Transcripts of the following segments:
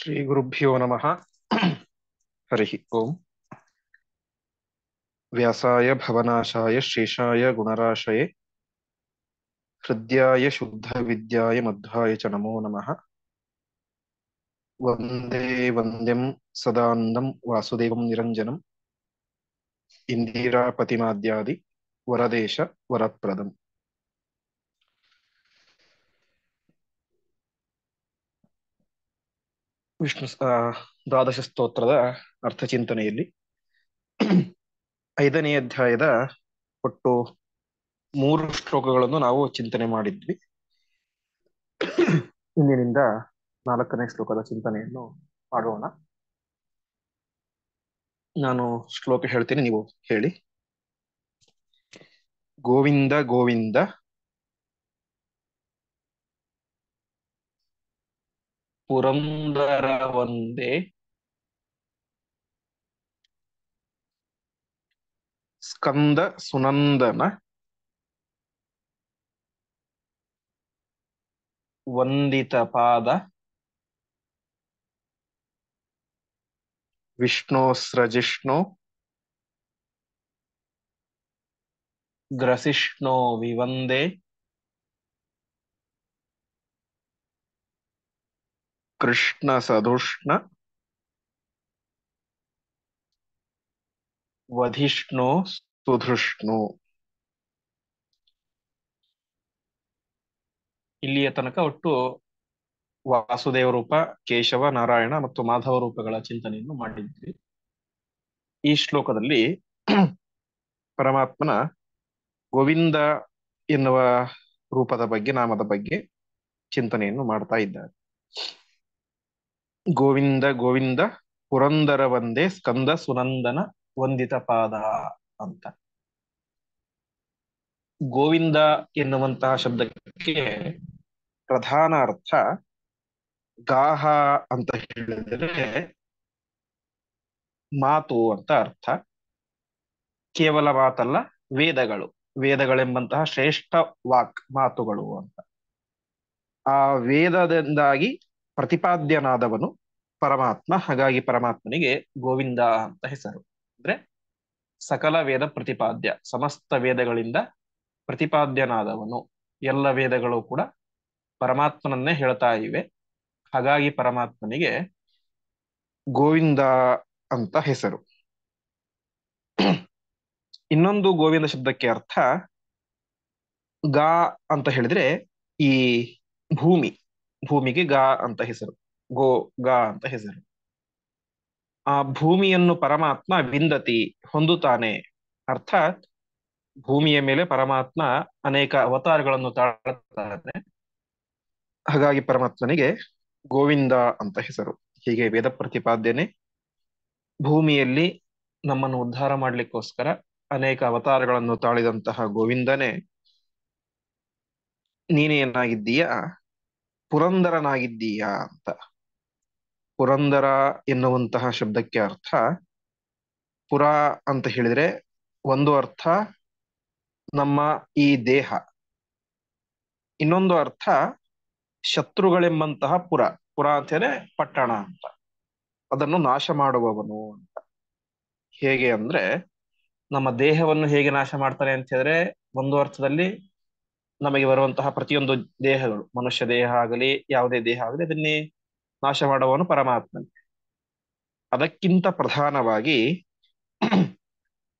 श्रीगुरुभ्यो नमः। हरिः ओम्। व्यासाय भवनाशाय शेषाय गुणराशये हृद्याय शुद्धविद्याय मध्वाय च नमो नमः। वन्दे वन्द्यं सदानन्दं वासुदेवं निरञ्जनम् इन्दिरापतिमाद्यादि वरदेश वरप्रदम्। ವಿಷ್ಣು ದ್ವಾದಶ ಸ್ತೋತ್ರದ ಅರ್ಥಚಿಂತನೆಯಲ್ಲಿ 5ನೇ ಅಧ್ಯಾಯದ ಒಟ್ಟು 3 ಶ್ಲೋಕಗಳನ್ನು ನಾವು ಚಿಂತನೆ ಮಾಡಿದ್ವಿ. ಇಂದಿನಿಂದ 4ನೇ ಶ್ಲೋಕದ ಚಿಂತನೆಯನ್ನು ಮಾಡೋಣ. ನಾನು ಶ್ಲೋಕ ಹೇಳ್ತೀನಿ, ನೀವು ಹೇಳಿ. ಗೋವಿಂದ ಗೋವಿಂದ ಪುರಂದರ ವಂದೇ ಸ್ಕಂದ ಸುನಂದನ ವಂದಿತ ಪಾದ ವಿಷ್ಣೋಸ್ರಜಿಷ್ಣು ಗ್ರಸಿಷ್ಣೋ ವಿವಂದೇ ಕೃಷ್ಣ ಸದುಷ್ಣ ವಧಿಷ್ಣು ಸುಧೃಷ್ಣು. ಇಲ್ಲಿಯ ತನಕ ಒಟ್ಟು ವಾಸುದೇವ ರೂಪ, ಕೇಶವ, ನಾರಾಯಣ ಮತ್ತು ಮಾಧವ ರೂಪಗಳ ಚಿಂತನೆಯನ್ನು ಮಾಡಿದ್ವಿ. ಈ ಶ್ಲೋಕದಲ್ಲಿ ಪರಮಾತ್ಮನ ಗೋವಿಂದ ಎನ್ನುವ ರೂಪದ ಬಗ್ಗೆ, ನಾಮದ ಬಗ್ಗೆ ಚಿಂತನೆಯನ್ನು ಮಾಡ್ತಾ ಇದ್ದಾರೆ. ಗೋವಿಂದ ಗೋವಿಂದ ಪುರಂದರ ವಂದೇ ಸ್ಕಂದ ಸುನಂದನ ವಂದಿತ ಪಾದ ಅಂತ. ಗೋವಿಂದ ಎನ್ನುವಂತಹ ಶಬ್ದಕ್ಕೆ ಪ್ರಧಾನ ಅರ್ಥ ಗಾಹ ಅಂತ ಹೇಳಿದರೆ ಮಾತು ಅಂತ ಅರ್ಥ. ಕೇವಲ ಮಾತಲ್ಲ, ವೇದಗಳು, ವೇದಗಳೆಂಬಂತಹ ಶ್ರೇಷ್ಠ ವಾಕ್, ಮಾತುಗಳು ಅಂತ. ಆ ವೇದದಿಂದಾಗಿ ಪ್ರತಿಪಾದ್ಯನಾದವನು ಪರಮಾತ್ಮ. ಹಾಗಾಗಿ ಪರಮಾತ್ಮನಿಗೆ ಗೋವಿಂದ ಅಂತ ಹೆಸರು. ಅಂದ್ರೆ ಸಕಲ ವೇದ ಪ್ರತಿಪಾದ್ಯ, ಸಮಸ್ತ ವೇದಗಳಿಂದ ಪ್ರತಿಪಾದ್ಯನಾದವನು. ಎಲ್ಲ ವೇದಗಳು ಕೂಡ ಪರಮಾತ್ಮನನ್ನೇ ಹೇಳ್ತಾ ಇವೆ. ಹಾಗಾಗಿ ಪರಮಾತ್ಮನಿಗೆ ಗೋವಿಂದ ಅಂತ ಹೆಸರು. ಇನ್ನೊಂದು ಗೋವಿಂದ ಶಬ್ದಕ್ಕೆ ಅರ್ಥ ಗಾ ಅಂತ ಹೇಳಿದ್ರೆ ಈ ಭೂಮಿ, ಭೂಮಿಗೆ ಗಾ ಅಂತ ಹೆಸರು, ಗಾ ಅಂತ ಹೆಸರು. ಆ ಭೂಮಿಯನ್ನು ಪರಮಾತ್ಮ ವಿಂದತಿ, ಹೊಂದುತ್ತಾನೆ. ಅರ್ಥಾತ್ ಭೂಮಿಯ ಮೇಲೆ ಪರಮಾತ್ಮ ಅನೇಕ ಅವತಾರಗಳನ್ನು ತಾಳುತ್ತಾನೆ. ಹಾಗಾಗಿ ಪರಮಾತ್ಮನಿಗೆ ಗೋವಿಂದ ಅಂತ ಹೆಸರು. ಹೀಗೆ ವೇದ ಪ್ರತಿಪಾದ್ಯನೆ, ಭೂಮಿಯಲ್ಲಿ ನಮ್ಮನ್ನು ಉದ್ಧಾರ ಮಾಡ್ಲಿಕ್ಕೋಸ್ಕರ ಅನೇಕ ಅವತಾರಗಳನ್ನು ತಾಳಿದಂತಹ ಗೋವಿಂದನೇ ನೀನೇನಾಗಿದ್ದೀಯಾ, ಪುರಂದರನಾಗಿದ್ದೀಯಾ ಅಂತ. ಪುರಂದರ ಎನ್ನುವಂತಹ ಶಬ್ದಕ್ಕೆ ಅರ್ಥ ಪುರ ಅಂತ ಹೇಳಿದ್ರೆ ಒಂದು ಅರ್ಥ ನಮ್ಮ ಈ ದೇಹ, ಇನ್ನೊಂದು ಅರ್ಥ ಶತ್ರುಗಳೆಂಬಂತಹ ಪುರ. ಪುರ ಅಂತ ಹೇಳಿದ್ರೆ ಪಟ್ಟಣ ಅಂತ. ಅದನ್ನು ನಾಶ ಮಾಡುವವನು ಅಂತ. ಹೇಗೆ ಅಂದ್ರೆ ನಮ್ಮ ದೇಹವನ್ನು ಹೇಗೆ ನಾಶ ಮಾಡ್ತಾನೆ ಅಂತ ಹೇಳಿದ್ರೆ, ಒಂದು ಅರ್ಥದಲ್ಲಿ ನಮಗೆ ಬರುವಂತಹ ಪ್ರತಿಯೊಂದು ದೇಹಗಳು, ಮನುಷ್ಯ ದೇಹ ಆಗಲಿ ಯಾವುದೇ ದೇಹ ಆಗಲಿ, ಅದನ್ನೇ ನಾಶ ಮಾಡುವವನು ಪರಮಾತ್ಮನೇ. ಅದಕ್ಕಿಂತ ಪ್ರಧಾನವಾಗಿ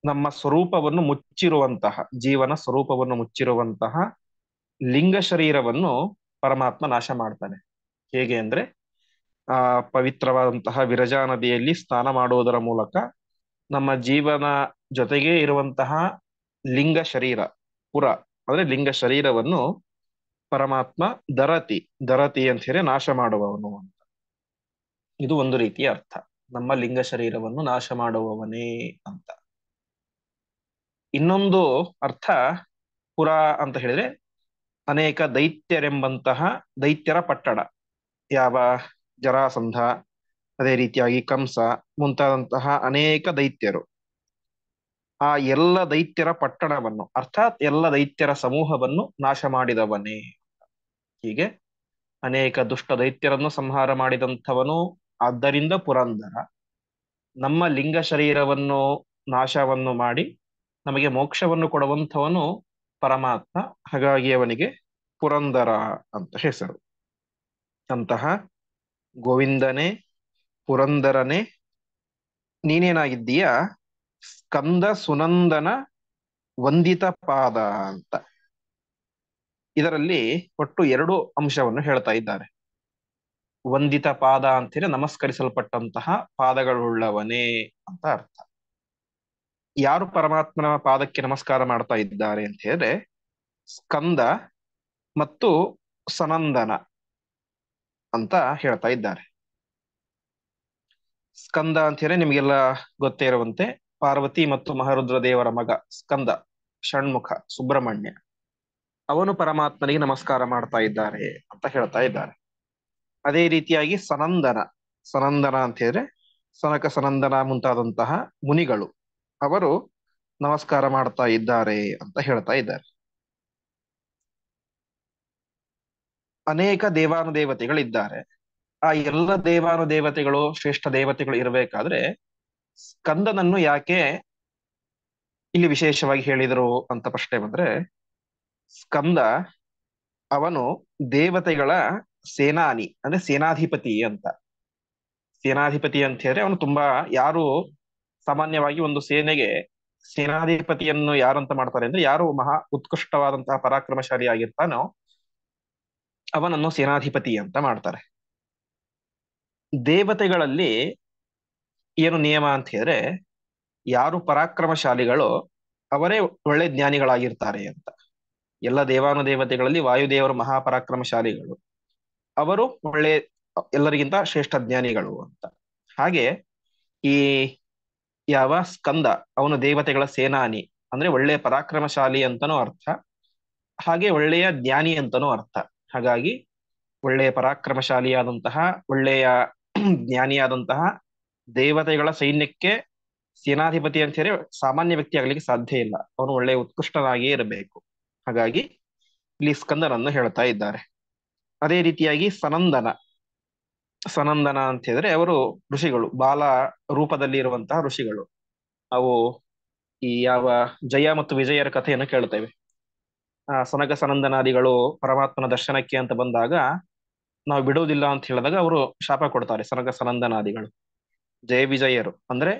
ನಮ್ಮ ಸ್ವರೂಪವನ್ನು ಮುಚ್ಚಿರುವಂತಹ, ಜೀವನ ಸ್ವರೂಪವನ್ನು ಮುಚ್ಚಿರುವಂತಹ ಲಿಂಗ ಶರೀರವನ್ನು ಪರಮಾತ್ಮ ನಾಶ ಮಾಡ್ತಾನೆ. ಹೇಗೆ ಅಂದ್ರೆ ಆ ಪವಿತ್ರವಾದಂತಹ ವಿರಜಾ ನದಿಯಲ್ಲಿ ಸ್ನಾನ ಮಾಡುವುದರ ಮೂಲಕ ನಮ್ಮ ಜೀವನ ಜೊತೆಗೆ ಇರುವಂತಹ ಲಿಂಗ ಶರೀರ, ಪುರ ಅಂದ್ರೆ ಲಿಂಗ ಶರೀರವನ್ನು ಪರಮಾತ್ಮ ದರತಿ, ದರತಿ ಅಂತ ಹೇಳಿ ನಾಶ ಮಾಡುವವನು ಅಂತ. ಇದು ಒಂದು ರೀತಿಯ ಅರ್ಥ, ನಮ್ಮ ಲಿಂಗ ಶರೀರವನ್ನು ನಾಶ ಮಾಡುವವನೇ ಅಂತ. ಇನ್ನೊಂದು ಅರ್ಥ ಪುರ ಅಂತ ಹೇಳಿದ್ರೆ ಅನೇಕ ದೈತ್ಯರೆಂಬಂತಹ ದೈತ್ಯರ ಪಟ್ಟಣ. ಯಾವ ಜರಾಸಂಧ, ಅದೇ ರೀತಿಯಾಗಿ ಕಂಸ ಮುಂತಾದಂತಹ ಅನೇಕ ದೈತ್ಯರು, ಆ ಎಲ್ಲ ದೈತ್ಯರ ಪಟ್ಟಣವನ್ನು ಅರ್ಥಾತ್ ಎಲ್ಲ ದೈತ್ಯರ ಸಮೂಹವನ್ನು ನಾಶ ಮಾಡಿದವನೇ. ಹೀಗೆ ಅನೇಕ ದುಷ್ಟ ದೈತ್ಯರನ್ನು ಸಂಹಾರ ಮಾಡಿದಂಥವನು ಆದ್ದರಿಂದ ಪುರಂದರ. ನಮ್ಮ ಲಿಂಗ ಶರೀರವನ್ನು ನಾಶವನ್ನು ಮಾಡಿ ನಮಗೆ ಮೋಕ್ಷವನ್ನು ಕೊಡುವಂಥವನು ಪರಮಾತ್ಮ. ಹಾಗಾಗಿ ಅವನಿಗೆ ಪುರಂದರ ಅಂತ ಹೆಸರು. ಅಂತಹ ಗೋವಿಂದನೇ, ಪುರಂದರನೇ, ನೀನೇನಾಗಿದ್ದೀಯ ಸ್ಕಂದ ಸುನಂದನ ವಂದಿತ ಪಾದ ಅಂತ. ಇದರಲ್ಲಿ ಒಟ್ಟು ಎರಡು ಅಂಶವನ್ನು ಹೇಳ್ತಾ ಇದ್ದಾರೆ. ವಂದಿತ ಪಾದ ಅಂತೇಳಿ ನಮಸ್ಕರಿಸಲ್ಪಟ್ಟಂತಹ ಪಾದಗಳುಳ್ಳವನೇ ಅಂತ ಅರ್ಥ. ಯಾರು ಪರಮಾತ್ಮನ ಪಾದಕ್ಕೆ ನಮಸ್ಕಾರ ಮಾಡ್ತಾ ಇದ್ದಾರೆ ಅಂತ ಹೇಳಿದ್ರೆ ಸ್ಕಂದ ಮತ್ತು ಸನಂದನ ಅಂತ ಹೇಳ್ತಾ ಇದ್ದಾರೆ. ಸ್ಕಂದ ಅಂತ ಹೇಳಿದ್ರೆ ನಿಮಗೆಲ್ಲ ಗೊತ್ತೇ ಇರುವಂತೆ ಪಾರ್ವತಿ ಮತ್ತು ಮಹಾರುದ್ರ ದೇವರ ಮಗ ಸ್ಕಂದ, ಷಣ್ಮುಖ ಸುಬ್ರಹ್ಮಣ್ಯ, ಅವನು ಪರಮಾತ್ಮನಿಗೆ ನಮಸ್ಕಾರ ಮಾಡ್ತಾ ಇದ್ದಾರೆ ಅಂತ ಹೇಳ್ತಾ ಇದ್ದಾರೆ. ಅದೇ ರೀತಿಯಾಗಿ ಸನಂದನ, ಸನಂದನ ಅಂತ ಹೇಳಿದ್ರೆ ಸನಕ ಸನಂದನ ಮುಂತಾದಂತಹ ಮುನಿಗಳು, ಅವರು ನಮಸ್ಕಾರ ಮಾಡ್ತಾ ಇದ್ದಾರೆ ಅಂತ ಹೇಳ್ತಾ ಇದ್ದಾರೆ. ಅನೇಕ ದೇವಾನುದೇವತೆಗಳಿದ್ದಾರೆ. ಆ ಎಲ್ಲ ದೇವಾನುದೇವತೆಗಳು ಶ್ರೇಷ್ಠ ದೇವತೆಗಳು ಇರಬೇಕಾದ್ರೆ ಸ್ಕಂದನನ್ನು ಯಾಕೆ ಇಲ್ಲಿ ವಿಶೇಷವಾಗಿ ಹೇಳಿದರು ಅಂತ ಪ್ರಶ್ನೆ ಬಂದ್ರೆ, ಸ್ಕಂದ ಅವನು ದೇವತೆಗಳ ಸೇನಾನಿ ಅಂದ್ರೆ ಸೇನಾಧಿಪತಿ ಅಂತ. ಸೇನಾಧಿಪತಿ ಅಂತ ಹೇಳಿದ್ರೆ ಅವನು ತುಂಬಾ, ಯಾರು ಸಾಮಾನ್ಯವಾಗಿ ಒಂದು ಸೇನೆಗೆ ಸೇನಾಧಿಪತಿಯನ್ನು ಯಾರಂತ ಮಾಡ್ತಾರೆ ಅಂದ್ರೆ ಯಾರು ಮಹಾ ಉತ್ಕೃಷ್ಟವಾದಂತಹ ಪರಾಕ್ರಮಶಾಲಿ ಆಗಿರ್ತಾನೋ ಅವನನ್ನು ಸೇನಾಧಿಪತಿ ಅಂತ ಮಾಡ್ತಾರೆ. ದೇವತೆಗಳಲ್ಲಿ ಏನು ನಿಯಮ ಅಂತ ಹೇಳಿದ್ರೆ ಯಾರು ಪರಾಕ್ರಮಶಾಲಿಗಳು ಅವರೇ ಒಳ್ಳೆ ಜ್ಞಾನಿಗಳಾಗಿರ್ತಾರೆ ಅಂತ. ಎಲ್ಲ ದೇವಾನುದೇವತೆಗಳಲ್ಲಿ ವಾಯುದೇವರು ಮಹಾಪರಾಕ್ರಮಶಾಲಿಗಳು, ಅವರು ಒಳ್ಳೆ ಎಲ್ಲರಿಗಿಂತ ಶ್ರೇಷ್ಠ ಜ್ಞಾನಿಗಳು ಅಂತ. ಹಾಗೆ ಈ ಯಾವ ಸ್ಕಂದ ಅವನು ದೇವತೆಗಳ ಸೇನಾನಿ ಅಂದ್ರೆ ಒಳ್ಳೆಯ ಪರಾಕ್ರಮಶಾಲಿ ಅಂತನೂ ಅರ್ಥ, ಹಾಗೆ ಒಳ್ಳೆಯ ಜ್ಞಾನಿ ಅಂತನೂ ಅರ್ಥ. ಹಾಗಾಗಿ ಒಳ್ಳೆಯ ಪರಾಕ್ರಮಶಾಲಿಯಾದಂತಹ ಒಳ್ಳೆಯ ಜ್ಞಾನಿಯಾದಂತಹ ದೇವತೆಗಳ ಸೈನ್ಯಕ್ಕೆ ಸೇನಾಧಿಪತಿ ಅಂತ ಹೇಳಿ ಸಾಮಾನ್ಯ ವ್ಯಕ್ತಿ ಆಗ್ಲಿಕ್ಕೆ ಸಾಧ್ಯ ಇಲ್ಲ. ಅವನು ಒಳ್ಳೆಯ ಉತ್ಕೃಷ್ಟನಾಗಿಯೇ ಇರಬೇಕು. ಹಾಗಾಗಿ ಇಲ್ಲಿ ಸ್ಕಂದನನ್ನು ಹೇಳ್ತಾ ಇದ್ದಾರೆ. ಅದೇ ರೀತಿಯಾಗಿ ಸನಂದನ, ಸನಂದನ ಅಂತ ಹೇಳಿದ್ರೆ ಅವರು ಋಷಿಗಳು, ಬಾಲ ರೂಪದಲ್ಲಿ ಇರುವಂತಹ ಋಷಿಗಳು. ಅವು ಈ ಯಾವ ಜಯ ಮತ್ತು ವಿಜಯರ ಕಥೆಯನ್ನು ಕೇಳ್ತೇವೆ. ಸನಕ ಸನಂದನಾದಿಗಳು ಪರಮಾತ್ಮನ ದರ್ಶನಕ್ಕೆ ಅಂತ ಬಂದಾಗ ನಾವು ಬಿಡುವುದಿಲ್ಲ ಅಂತ ಹೇಳಿದಾಗ ಅವರು ಶಾಪ ಕೊಡ್ತಾರೆ. ಸನಕ ಸನಂದನಾದಿಗಳು ಜಯ ವಿಜಯರು ಅಂದ್ರೆ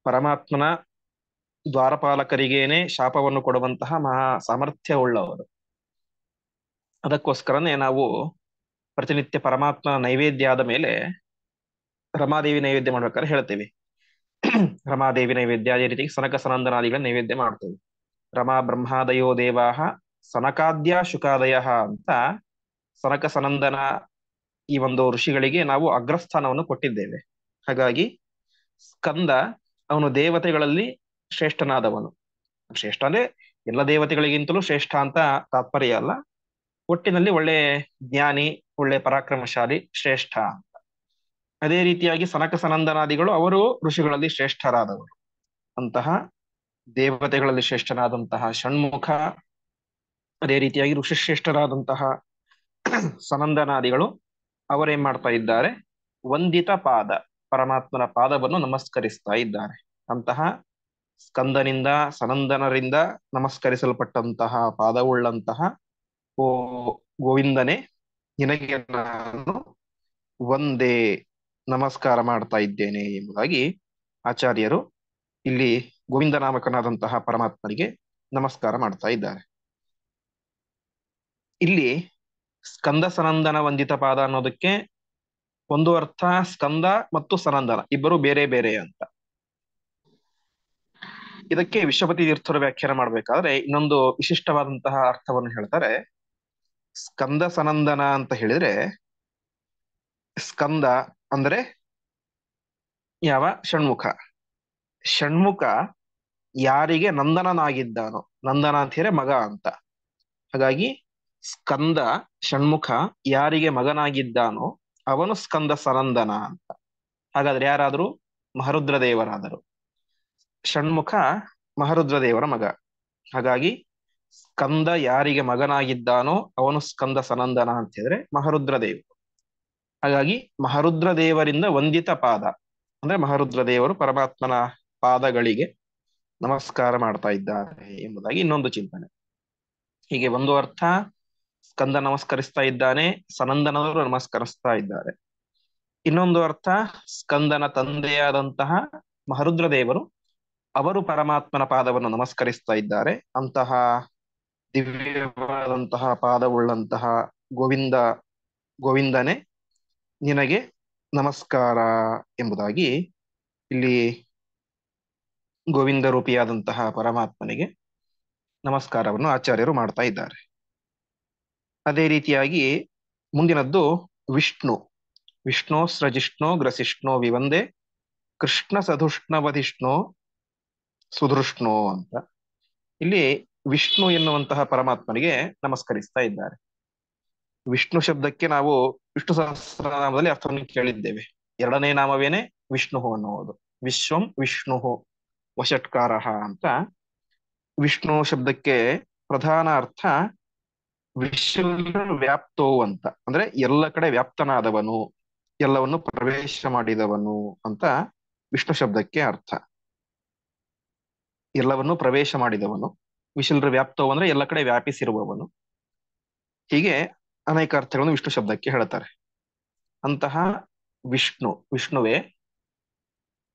ಪರಮಾತ್ಮನ ದ್ವಾರಪಾಲಕರಿಗೇನೆ ಶಾಪವನ್ನು ಕೊಡುವಂತಹ ಮಹಾ ಸಾಮರ್ಥ್ಯ ಉಳ್ಳವರು. ಅದಕ್ಕೋಸ್ಕರನೇ ನಾವು ಪ್ರತಿನಿತ್ಯ ಪರಮಾತ್ಮ ನೈವೇದ್ಯ ಆದ ಮೇಲೆ ರಮಾದೇವಿ ನೈವೇದ್ಯ ಮಾಡ್ಬೇಕಾದ್ರೆ ಹೇಳ್ತೇವೆ ರಮಾದೇವಿ ನೈವೇದ್ಯ. ಅದೇ ರೀತಿ ಸನಕ ಸನಂದನಾದಿಗಳ ನೈವೇದ್ಯ ಮಾಡ್ತೇವೆ. ರಮಾ ಬ್ರಹ್ಮಾದಯೋ ದೇವಾಹ ಸನಕಾದ್ಯ ಶುಕಾದಯ ಅಂತ ಸನಕ ಸನಂದನ ಈ ಒಂದು ಋಷಿಗಳಿಗೆ ನಾವು ಅಗ್ರಸ್ಥಾನವನ್ನು ಕೊಟ್ಟಿದ್ದೇವೆ. ಹಾಗಾಗಿ ಸ್ಕಂದ ಅವನು ದೇವತೆಗಳಲ್ಲಿ ಶ್ರೇಷ್ಠನಾದವನು. ಶ್ರೇಷ್ಠ ಅಂದ್ರೆ ಎಲ್ಲ ದೇವತೆಗಳಿಗಿಂತಲೂ ಶ್ರೇಷ್ಠ ಅಂತ ತಾತ್ಪರ್ಯ ಅಲ್ಲ, ಒಟ್ಟಿನಲ್ಲಿ ಒಳ್ಳೆ ಜ್ಞಾನಿ, ಒಳ್ಳೆ ಪರಾಕ್ರಮಶಾಲಿ, ಶ್ರೇಷ್ಠ ಅಂತ. ಅದೇ ರೀತಿಯಾಗಿ ಸನಕ ಸನಂದನಾದಿಗಳು ಅವರು ಋಷಿಗಳಲ್ಲಿ ಶ್ರೇಷ್ಠರಾದವರು. ಅಂತಹ ದೇವತೆಗಳಲ್ಲಿ ಶ್ರೇಷ್ಠನಾದಂತಹ ಷಣ್ಮುಖ, ಅದೇ ರೀತಿಯಾಗಿ ಋಷಿಶ್ರೇಷ್ಠರಾದಂತಹ ಸನಂದನಾದಿಗಳು ಅವರೇನ್ ಮಾಡ್ತಾ ಇದ್ದಾರೆ, ವಂದಿತ ಪಾದ, ಪರಮಾತ್ಮನ ಪಾದವನ್ನು ನಮಸ್ಕರಿಸ್ತಾ ಇದ್ದಾರೆ. ಅಂತಹ ಸ್ಕಂದನಿಂದ ಸನಂದನರಿಂದ ನಮಸ್ಕರಿಸಲ್ಪಟ್ಟಂತಹ ಪಾದವುಳ್ಳಂತಹ ಓ ಗೋವಿಂದನೇ, ನಿನಗೆ ನಾನು ಒಂದೇ ನಮಸ್ಕಾರ ಮಾಡ್ತಾ ಇದ್ದೇನೆ ಎಂಬುದಾಗಿ ಆಚಾರ್ಯರು ಇಲ್ಲಿ ಗೋವಿಂದ ನಾಮಕನಾದಂತಹ ಪರಮಾತ್ಮನಿಗೆ ನಮಸ್ಕಾರ ಮಾಡ್ತಾ ಇದ್ದಾರೆ. ಇಲ್ಲಿ ಸ್ಕಂದ ಸನಂದನ ವಂದಿತ ಪಾದ ಅನ್ನೋದಕ್ಕೆ ಒಂದು ಅರ್ಥ ಸ್ಕಂದ ಮತ್ತು ಸನಂದನ ಇಬ್ಬರು ಬೇರೆ ಬೇರೆ ಅಂತ. ಇದಕ್ಕೆ ವಿಶ್ವಪತಿ ತೀರ್ಥರು ವ್ಯಾಖ್ಯಾನ ಮಾಡ್ಬೇಕಾದ್ರೆ ಇನ್ನೊಂದು ವಿಶಿಷ್ಟವಾದಂತಹ ಅರ್ಥವನ್ನು ಹೇಳ್ತಾರೆ. ಸ್ಕಂದ ಸನಂದನ ಅಂತ ಹೇಳಿದ್ರೆ ಸ್ಕಂದ ಅಂದ್ರೆ ಯಾವ ಷಣ್ಮುಖ, ಷಣ್ಮುಖ ಯಾರಿಗೆ ನಂದನನಾಗಿದ್ದಾನೋ, ನಂದನ ಅಂತ ಹೇಳಿದ್ರೆ ಮಗ ಅಂತ. ಹಾಗಾಗಿ ಸ್ಕಂದ ಷಣ್ಮುಖ ಯಾರಿಗೆ ಮಗನಾಗಿದ್ದಾನೋ ಅವನು ಸ್ಕಂದ ಸನಂದನ ಅಂತ. ಹಾಗಾದ್ರೆ ಯಾರಾದರೂ ಮಹರುದ್ರ ದೇವರಾದರು, ಷಣ್ಮುಖ ಮಹರುದ್ರ ದೇವರ ಮಗ. ಹಾಗಾಗಿ ಸ್ಕಂದ ಯಾರಿಗೆ ಮಗನಾಗಿದ್ದಾನೋ ಅವನು ಸ್ಕಂದ ಸನಂದನ ಅಂತ ಹೇಳಿದ್ರೆ ಮಹರುದ್ರ ದೇವರು. ಹಾಗಾಗಿ ಮಹಾರುದ್ರ ದೇವರಿಂದ ವಂದಿತ ಪಾದ ಅಂದ್ರೆ ಮಹಾರುದ್ರ ದೇವರು ಪರಮಾತ್ಮನ ಪಾದಗಳಿಗೆ ನಮಸ್ಕಾರ ಮಾಡ್ತಾ ಇದ್ದಾರೆ ಎಂಬುದಾಗಿ ಇನ್ನೊಂದು ಚಿಂತನೆ. ಹೀಗೆ ಒಂದು ಅರ್ಥ ಸ್ಕಂದ ನಮಸ್ಕರಿಸ್ತಾ ಇದ್ದಾನೆ, ಸನಂದನವರು ನಮಸ್ಕರಿಸ್ತಾ ಇದ್ದಾರೆ. ಇನ್ನೊಂದು ಅರ್ಥ ಸ್ಕಂದನ ತಂದೆಯಾದಂತಹ ಮಹರುದ್ರ ದೇವರು ಅವರು ಪರಮಾತ್ಮನ ಪಾದವನ್ನು ನಮಸ್ಕರಿಸ್ತಾ ಇದ್ದಾರೆ. ಅಂತಹ ದಿವ್ಯವಾದಂತಹ ಪಾದವುಳ್ಳಂತಹ ಗೋವಿಂದ ಗೋವಿಂದನೇ ನಿನಗೆ ನಮಸ್ಕಾರ ಎಂಬುದಾಗಿ ಇಲ್ಲಿ ಗೋವಿಂದ ರೂಪಿಯಾದಂತಹ ಪರಮಾತ್ಮನಿಗೆ ನಮಸ್ಕಾರವನ್ನು ಆಚಾರ್ಯರು ಮಾಡ್ತಾ ಇದ್ದಾರೆ. ಅದೇ ರೀತಿಯಾಗಿ ಮುಂದಿನದ್ದು ವಿಷ್ಣು. ವಿಷ್ಣು ಸ್ರಜಿಷ್ಣು ಗ್ರಸಿಷ್ಣು ವಿವಂದೇ ಕೃಷ್ಣ ಸಧುಷ್ಣವಧಿಷ್ಣು ಸುಧೃಷ್ಣು ಅಂತ ಇಲ್ಲಿ ವಿಷ್ಣು ಎನ್ನುವಂತಹ ಪರಮಾತ್ಮನಿಗೆ ನಮಸ್ಕರಿಸ್ತಾ ಇದ್ದಾರೆ. ವಿಷ್ಣು ಶಬ್ದಕ್ಕೆ ನಾವು ವಿಷ್ಣು ಸಹಸ್ರನಾಮದಲ್ಲಿ ಅರ್ಥವನ್ನು ಕೇಳಿದ್ದೇವೆ. ಎರಡನೇ ನಾಮವೇನೆ ವಿಷ್ಣು ಅನ್ನುವುದು. ವಿಶ್ವಂ ವಿಷ್ಣು ವಷಟ್ಕಾರ ಅಂತ ವಿಷ್ಣು ಶಬ್ದಕ್ಕೆ ಪ್ರಧಾನ ಅರ್ಥ ವಿಶ್ವ ವ್ಯಾಪ್ತೋ ಅಂತ, ಅಂದ್ರೆ ಎಲ್ಲ ಕಡೆ ವ್ಯಾಪ್ತನಾದವನು, ಎಲ್ಲವನ್ನು ಪ್ರವೇಶ ಮಾಡಿದವನು ಅಂತ ವಿಷ್ಣು ಶಬ್ದಕ್ಕೆ ಅರ್ಥ. ಎಲ್ಲವನ್ನು ಪ್ರವೇಶ ಮಾಡಿದವನು. ವಿಶಿಲ್ರ ವ್ಯಾಪ್ತೋ ಅಂದ್ರೆ ಎಲ್ಲ ಕಡೆ ವ್ಯಾಪಿಸಿರುವವನು. ಹೀಗೆ ಅನೇಕ ಅರ್ಥಗಳನ್ನು ವಿಷ್ಣು ಶಬ್ದಕ್ಕೆ ಹೇಳ್ತಾರೆ. ಅಂತಹ ವಿಷ್ಣುವೇ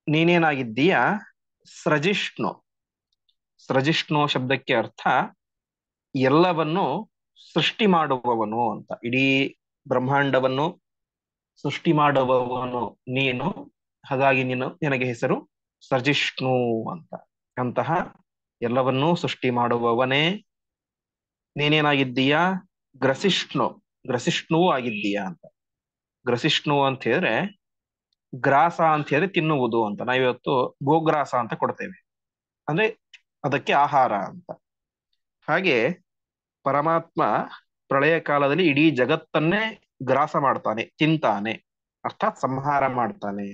ನೀನೇನಾಗಿದ್ದೀಯಾ ಸ್ರಜಿಷ್ಣು. ಸ್ರಜಿಷ್ಣು ಶಬ್ದಕ್ಕೆ ಅರ್ಥ ಎಲ್ಲವನ್ನು ಸೃಷ್ಟಿ ಮಾಡುವವನು ಅಂತ. ಇಡೀ ಬ್ರಹ್ಮಾಂಡವನ್ನು ಸೃಷ್ಟಿ ಮಾಡುವವನು ನೀನು, ಹಾಗಾಗಿ ನಿನಗೆ ಹೆಸರು ಸೃಜಿಷ್ಣು ಅಂತ. ಅಂತಹ ಎಲ್ಲವನ್ನೂ ಸೃಷ್ಟಿ ಮಾಡುವವನೇ ನೀನೇನಾಗಿದ್ದೀಯಾ ಗ್ರಸಿಷ್ಣುವೂ ಆಗಿದ್ದೀಯಾ ಅಂತ. ಗ್ರಸಿಷ್ಣು ಅಂತ ಹೇಳಿದ್ರೆ ಗ್ರಾಸ ಅಂತ ಹೇಳಿದ್ರೆ ತಿನ್ನುವುದು ಅಂತ. ನಾವಿವತ್ತು ಗೋಗ್ರಾಸ ಅಂತ ಕೊಡ್ತೇವೆ, ಅಂದ್ರೆ ಅದಕ್ಕೆ ಆಹಾರ ಅಂತ. ಹಾಗೆ ಪರಮಾತ್ಮ ಪ್ರಳಯ ಕಾಲದಲ್ಲಿ ಇಡೀ ಜಗತ್ತನ್ನೇ ಗ್ರಾಸ ಮಾಡ್ತಾನೆ, ತಿಂತಾನೆ, ಅರ್ಥಾತ್ ಸಂಹಾರ ಮಾಡ್ತಾನೆ.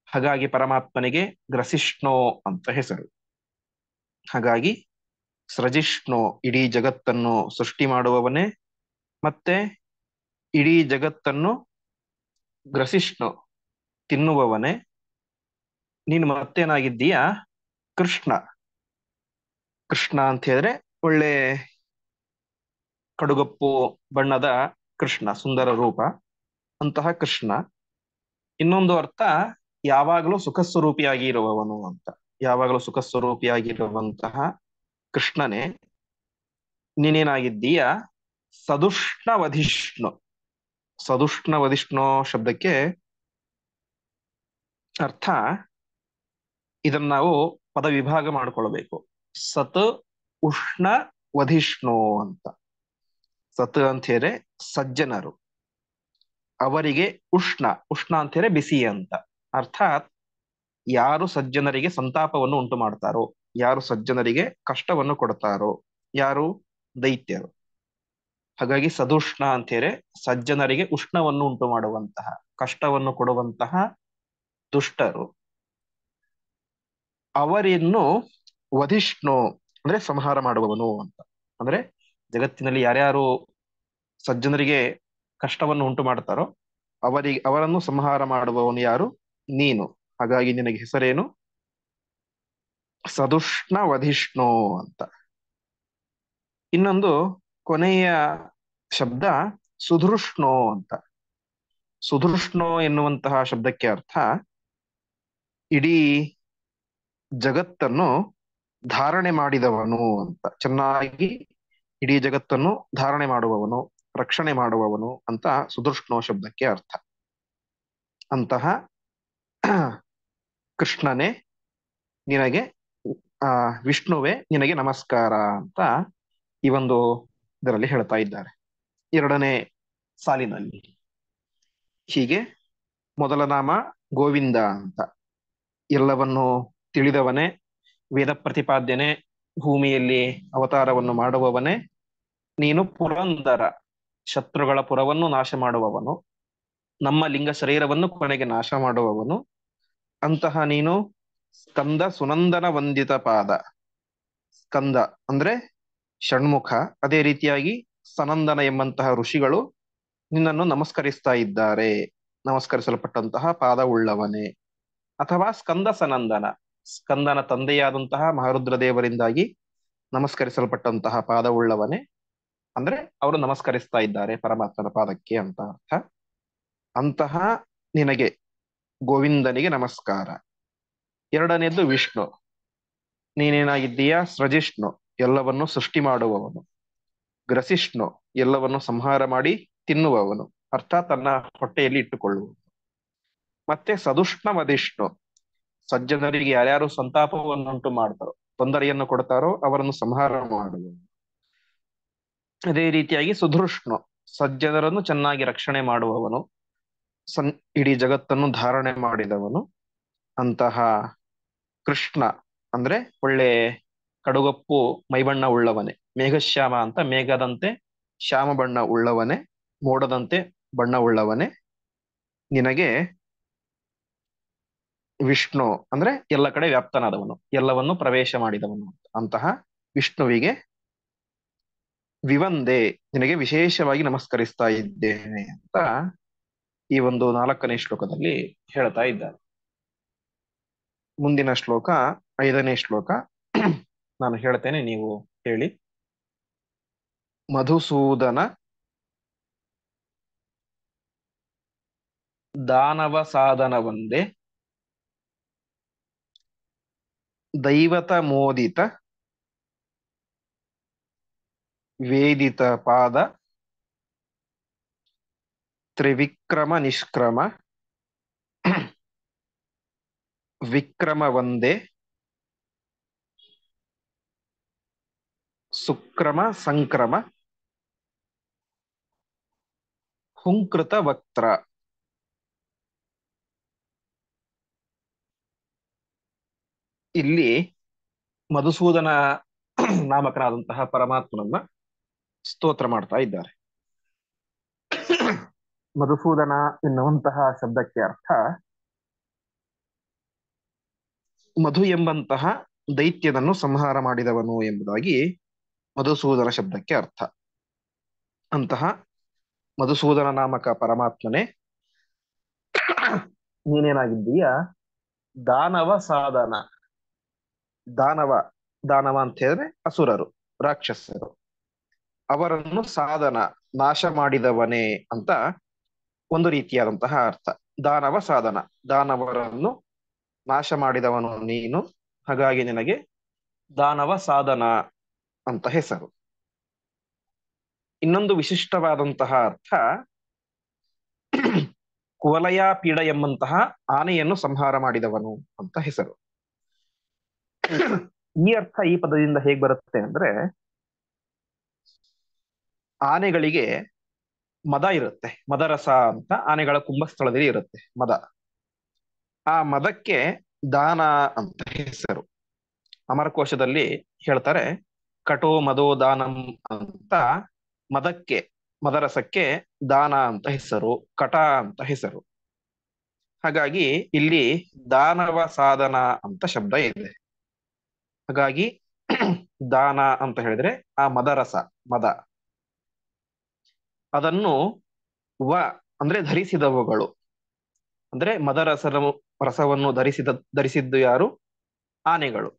ಹಾಗಾಗಿ ಪರಮಾತ್ಮನಿಗೆ ಗ್ರಸಿಷ್ಣು ಅಂತ ಹೆಸರು. ಹಾಗಾಗಿ ಸೃಜಿಷ್ಣು ಇಡೀ ಜಗತ್ತನ್ನು ಸೃಷ್ಟಿ ಮಾಡುವವನೇ, ಮತ್ತೆ ಇಡೀ ಜಗತ್ತನ್ನು ಗ್ರಸಿಷ್ಣು ತಿನ್ನುವವನೇ. ನೀನು ಮತ್ತೇನಾಗಿದ್ದೀಯಾ ಕೃಷ್ಣ. ಕೃಷ್ಣ ಅಂತ ಹೇಳಿದ್ರೆ ಒಳ್ಳೆ ಕಡುಗಪ್ಪು ಬಣ್ಣದ ಕೃಷ್ಣ, ಸುಂದರ ರೂಪ, ಅಂತಹ ಕೃಷ್ಣ. ಇನ್ನೊಂದು ಅರ್ಥ ಯಾವಾಗಲೂ ಸುಖ ಸ್ವರೂಪಿಯಾಗಿ ಇರುವವನು ಅಂತ. ಯಾವಾಗಲೂ ಸುಖ ಸ್ವರೂಪಿಯಾಗಿರುವಂತಹ ಕೃಷ್ಣನೇ ನೀನೇನಾಗಿದ್ದೀಯಾ ಸದುಷ್ಣವಧಿಷ್ಣು. ಸದುಷ್ಣವಧಿಷ್ಣು ಶಬ್ದಕ್ಕೆ ಅರ್ಥ, ಇದನ್ನ ನಾವು ಪದ ವಿಭಾಗ ಮಾಡ್ಕೊಳ್ಬೇಕು. ಸತ್ ಉಷ್ಣ ವಧಿಷ್ಣು ಅಂತ. ಸತ್ ಅಂತ ಹೇಳಿದ್ರೆ ಸಜ್ಜನರು, ಅವರಿಗೆ ಉಷ್ಣ ಅಂತ ಹೇಳಿದ್ರೆ ಬಿಸಿ ಅಂತ. ಅರ್ಥಾತ್ ಯಾರು ಸಜ್ಜನರಿಗೆ ಸಂತಾಪವನ್ನು ಉಂಟು ಮಾಡ್ತಾರೋ, ಯಾರು ಸಜ್ಜನರಿಗೆ ಕಷ್ಟವನ್ನು ಕೊಡ್ತಾರೋ, ಯಾರು ದೈತ್ಯರು. ಹಾಗಾಗಿ ಸದುಷ್ಣ ಅಂತ ಹೇಳಿದ್ರೆ ಸಜ್ಜನರಿಗೆ ಉಷ್ಣವನ್ನು ಉಂಟು ಮಾಡುವಂತಹ, ಕಷ್ಟವನ್ನು ಕೊಡುವಂತಹ ದುಷ್ಟರು. ಅವರನ್ನು ವಧಿಷ್ಣು ಅಂದ್ರೆ ಸಂಹಾರ ಮಾಡುವವನು ಅಂತ. ಅಂದ್ರೆ ಜಗತ್ತಿನಲ್ಲಿ ಯಾರ್ಯಾರು ಸಜ್ಜನರಿಗೆ ಕಷ್ಟವನ್ನು ಉಂಟು ಮಾಡ್ತಾರೋ ಅವರನ್ನು ಸಂಹಾರ ಮಾಡುವವನು ಯಾರು? ನೀನು. ಹಾಗಾಗಿ ನಿನಗೆ ಹೆಸರೇನು? ಸದುಷ್ಣ ವಧಿಷ್ಣು ಅಂತ. ಇನ್ನೊಂದು ಕೊನೆಯ ಶಬ್ದ ಸುಧೃಷ್ಣು ಅಂತ. ಸುಧೃಷ್ಣು ಎನ್ನುವಂತಹ ಶಬ್ದಕ್ಕೆ ಅರ್ಥ ಇಡೀ ಜಗತ್ತನ್ನು ಧಾರಣೆ ಮಾಡಿದವನು ಅಂತ. ಚೆನ್ನಾಗಿ ಇಡೀ ಜಗತ್ತನ್ನು ಧಾರಣೆ ಮಾಡುವವನು, ರಕ್ಷಣೆ ಮಾಡುವವನು ಅಂತ ಸುಧೃಷ್ಣು ಶಬ್ದಕ್ಕೆ ಅರ್ಥ. ಅಂತಹ ಕೃಷ್ಣನೇ ನಿನಗೆ, ವಿಷ್ಣುವೇ ನಿನಗೆ ನಮಸ್ಕಾರ ಅಂತ ಈ ಒಂದು ಇದರಲ್ಲಿ ಹೇಳ್ತಾ ಇದ್ದಾರೆ, ಎರಡನೇ ಸಾಲಿನಲ್ಲಿ. ಹೀಗೆ ಮೊದಲ ನಾಮ ಗೋವಿಂದ ಅಂತ, ಎಲ್ಲವನ್ನು ತಿಳಿದವನೇ, ವೇದ ಪ್ರತಿಪಾದ್ಯನೇ, ಭೂಮಿಯಲ್ಲಿ ಅವತಾರವನ್ನು ಮಾಡುವವನೇ. ನೀನು ಪುರಂದರ, ಶತ್ರುಗಳ ಪುರವನ್ನು ನಾಶ ಮಾಡುವವನು, ನಮ್ಮ ಲಿಂಗ ಶರೀರವನ್ನು ಕೊನೆಗೆ ನಾಶ ಮಾಡುವವನು. ಅಂತಹ ನೀನು ಸ್ಕಂದ ಸುನಂದನ ವಂದಿತ ಪಾದ. ಸ್ಕಂದ ಅಂದ್ರೆ ಷಣ್ಮುಖ. ಅದೇ ರೀತಿಯಾಗಿ ಸನಂದನ ಎಂಬಂತಹ ಋಷಿಗಳು ನಿನ್ನನ್ನು ನಮಸ್ಕರಿಸ್ತಾ ಇದ್ದಾರೆ. ನಮಸ್ಕರಿಸಲ್ಪಟ್ಟಂತಹ ಪಾದವುಳ್ಳವನೇ. ಅಥವಾ ಸ್ಕಂದ ಸನಂದನ, ಸ್ಕಂದನ ತಂದೆಯಾದಂತಹ ಮಹಾರುದ್ರ ದೇವರಿಂದಾಗಿ ನಮಸ್ಕರಿಸಲ್ಪಟ್ಟಂತಹ ಪಾದವುಳ್ಳವನೇ. ಅಂದ್ರೆ ಅವರು ನಮಸ್ಕರಿಸ್ತಾ ಇದ್ದಾರೆ ಪರಮಾತ್ಮನ ಪಾದಕ್ಕೆ ಅಂತ ಅರ್ಥ. ಅಂತಹ ನಿನಗೆ, ಗೋವಿಂದನಿಗೆ ನಮಸ್ಕಾರ. ಎರಡನೇದ್ದು ವಿಷ್ಣು. ನೀನೇನಾಗಿದ್ದೀಯಾ? ಸೃಜಿಷ್ಣು, ಎಲ್ಲವನ್ನು ಸೃಷ್ಟಿ ಮಾಡುವವನು. ಗ್ರಸಿಷ್ಣು, ಎಲ್ಲವನ್ನು ಸಂಹಾರ ಮಾಡಿ ತಿನ್ನುವವನು, ಅರ್ಥಾತ್ ತನ್ನ ಹೊಟ್ಟೆಯಲ್ಲಿ ಇಟ್ಟುಕೊಳ್ಳುವವನು. ಮತ್ತೆ ಸದುಷ್ಣ ವದಿಷ್ಣು, ಸಜ್ಜನರಿಗೆ ಯಾರ್ಯಾರು ಸಂತಾಪವನ್ನುಂಟು ಮಾಡ್ತಾರೋ, ತೊಂದರೆಯನ್ನು ಕೊಡ್ತಾರೋ ಅವರನ್ನು ಸಂಹಾರ ಮಾಡುವವನು. ಅದೇ ರೀತಿಯಾಗಿ ಸುಧೃಷ್ಣು, ಸಜ್ಜನರನ್ನು ಚೆನ್ನಾಗಿ ರಕ್ಷಣೆ ಮಾಡುವವನು, ಇಡೀ ಜಗತ್ತನ್ನು ಧಾರಣೆ ಮಾಡಿದವನು. ಅಂತಹ ಕೃಷ್ಣ ಅಂದ್ರೆ ಒಳ್ಳೆ ಕಡುಗಪ್ಪು ಮೈಬಣ್ಣ ಉಳ್ಳವನೇ. ಮೇಘಶ್ಯಾಮ ಅಂತ ಮೇಘದಂತೆ ಶ್ಯಾಮ ಬಣ್ಣ ಉಳ್ಳವನೇ, ಮೋಡದಂತೆ ಬಣ್ಣ ಉಳ್ಳವನೇ. ನಿನಗೆ ವಿಷ್ಣು ಅಂದ್ರೆ ಎಲ್ಲ ಕಡೆ ವ್ಯಾಪ್ತನಾದವನು, ಎಲ್ಲವನ್ನು ಪ್ರವೇಶ ಮಾಡಿದವನು. ಅಂತಹ ವಿಷ್ಣುವಿಗೆ ವಿವಂದೇ, ನಿನಗೆ ವಿಶೇಷವಾಗಿ ನಮಸ್ಕರಿಸ್ತಾ ಇದ್ದೇನೆ ಅಂತ ಈ ಒಂದು 4ನೇ ಶ್ಲೋಕದಲ್ಲಿ ಹೇಳ್ತಾ ಇದ್ದಾರೆ. ಮುಂದಿನ ಶ್ಲೋಕ 5ನೇ ಶ್ಲೋಕ. ನಾನು ಹೇಳ್ತೇನೆ, ನೀವು ಹೇಳಿ. ಮಧುಸೂದನ ದಾನವ ಸಾಧನ ವಂದೇ ದೈವತ ಮೋದಿತ ವೇದಿತ ಪಾದ ತ್ರಿವಿಕ್ರಮ ನಿಷ್ಕ್ರಮ ವಿಕ್ರಮ ವಂದೇ ಸುಕ್ರಮ ಸಂಕ್ರಮ ಹುಂಕೃತ ವಕ್ತ್ರ. ಇಲ್ಲಿ ಮಧುಸೂದನ ನಾಮಕನಾದಂತಹ ಪರಮಾತ್ಮನನ್ನ ಸ್ತೋತ್ರ ಮಾಡ್ತಾ ಇದ್ದಾರೆ. ಮಧುಸೂದನ ಎನ್ನುವಂತಹ ಶಬ್ದಕ್ಕೆ ಅರ್ಥ ಮಧು ಎಂಬಂತಹ ದೈತ್ಯನನ್ನು ಸಂಹಾರ ಮಾಡಿದವನು ಎಂಬುದಾಗಿ ಮಧುಸೂದನ ಶಬ್ದಕ್ಕೆ ಅರ್ಥ. ಅಂತಹ ಮಧುಸೂದನ ನಾಮಕ ಪರಮಾತ್ಮನೇ, ನೀನೇನಾಗಿದ್ದೀಯ? ದಾನವ ಸಾಧನ. ದಾನವ, ದಾನವ ಅಂತ ಹೇಳಿದ್ರೆ ಅಸುರರು, ರಾಕ್ಷಸರು. ಅವರನ್ನು ಸಾಧನ, ನಾಶ ಮಾಡಿದವನೇ ಅಂತ ಒಂದು ರೀತಿಯಾದಂತಹ ಅರ್ಥ. ದಾನವ ಸಾಧನ, ದಾನವರನ್ನು ನಾಶ ಮಾಡಿದವನು ನೀನು, ಹಾಗಾಗಿ ನಿನಗೆ ದಾನವ ಸಾಧನ ಅಂತ ಹೆಸರು. ಇನ್ನೊಂದು ವಿಶಿಷ್ಟವಾದಂತಹ ಅರ್ಥ, ಕುವಲಯ ಪೀಡ ಎಂಬಂತಹ ಆನೆಯನ್ನು ಸಂಹಾರ ಮಾಡಿದವನು ಅಂತ ಹೆಸರು. ಈ ಅರ್ಥ ಈ ಪದದಿಂದ ಹೇಗ್ ಬರುತ್ತೆ ಅಂದ್ರೆ, ಆನೆಗಳಿಗೆ ಮದ ಇರುತ್ತೆ, ಮದರಸ ಅಂತ ಆನೆಗಳ ಕುಂಭಸ್ಥಳದಲ್ಲಿ ಇರುತ್ತೆ ಮದ. ಆ ಮದಕ್ಕೆ ದಾನ ಅಂತ ಹೆಸರು. ಅಮರಕೋಶದಲ್ಲಿ ಹೇಳ್ತಾರೆ, ಕಟೋ ಮದೋ ದಾನಂ ಅಂತ ಮದಕ್ಕೆ, ಮದರಸಕ್ಕೆ ದಾನ ಅಂತ ಹೆಸರು, ಕಟ ಅಂತ ಹೆಸರು. ಹಾಗಾಗಿ ಇಲ್ಲಿ ದಾನವ ಸಾಧನ ಅಂತ ಶಬ್ದ ಇದೆ. ಹಾಗಾಗಿ ದಾನ ಅಂತ ಹೇಳಿದ್ರೆ ಆ ಮದರಸ, ಮದ, ಅದನ್ನು ವ ಅಂದ್ರೆ ಧರಿಸಿದವುಗಳು, ಅಂದ್ರೆ ರಸವನ್ನು ಧರಿಸಿದ್ದು ಯಾರು? ಆನೆಗಳು.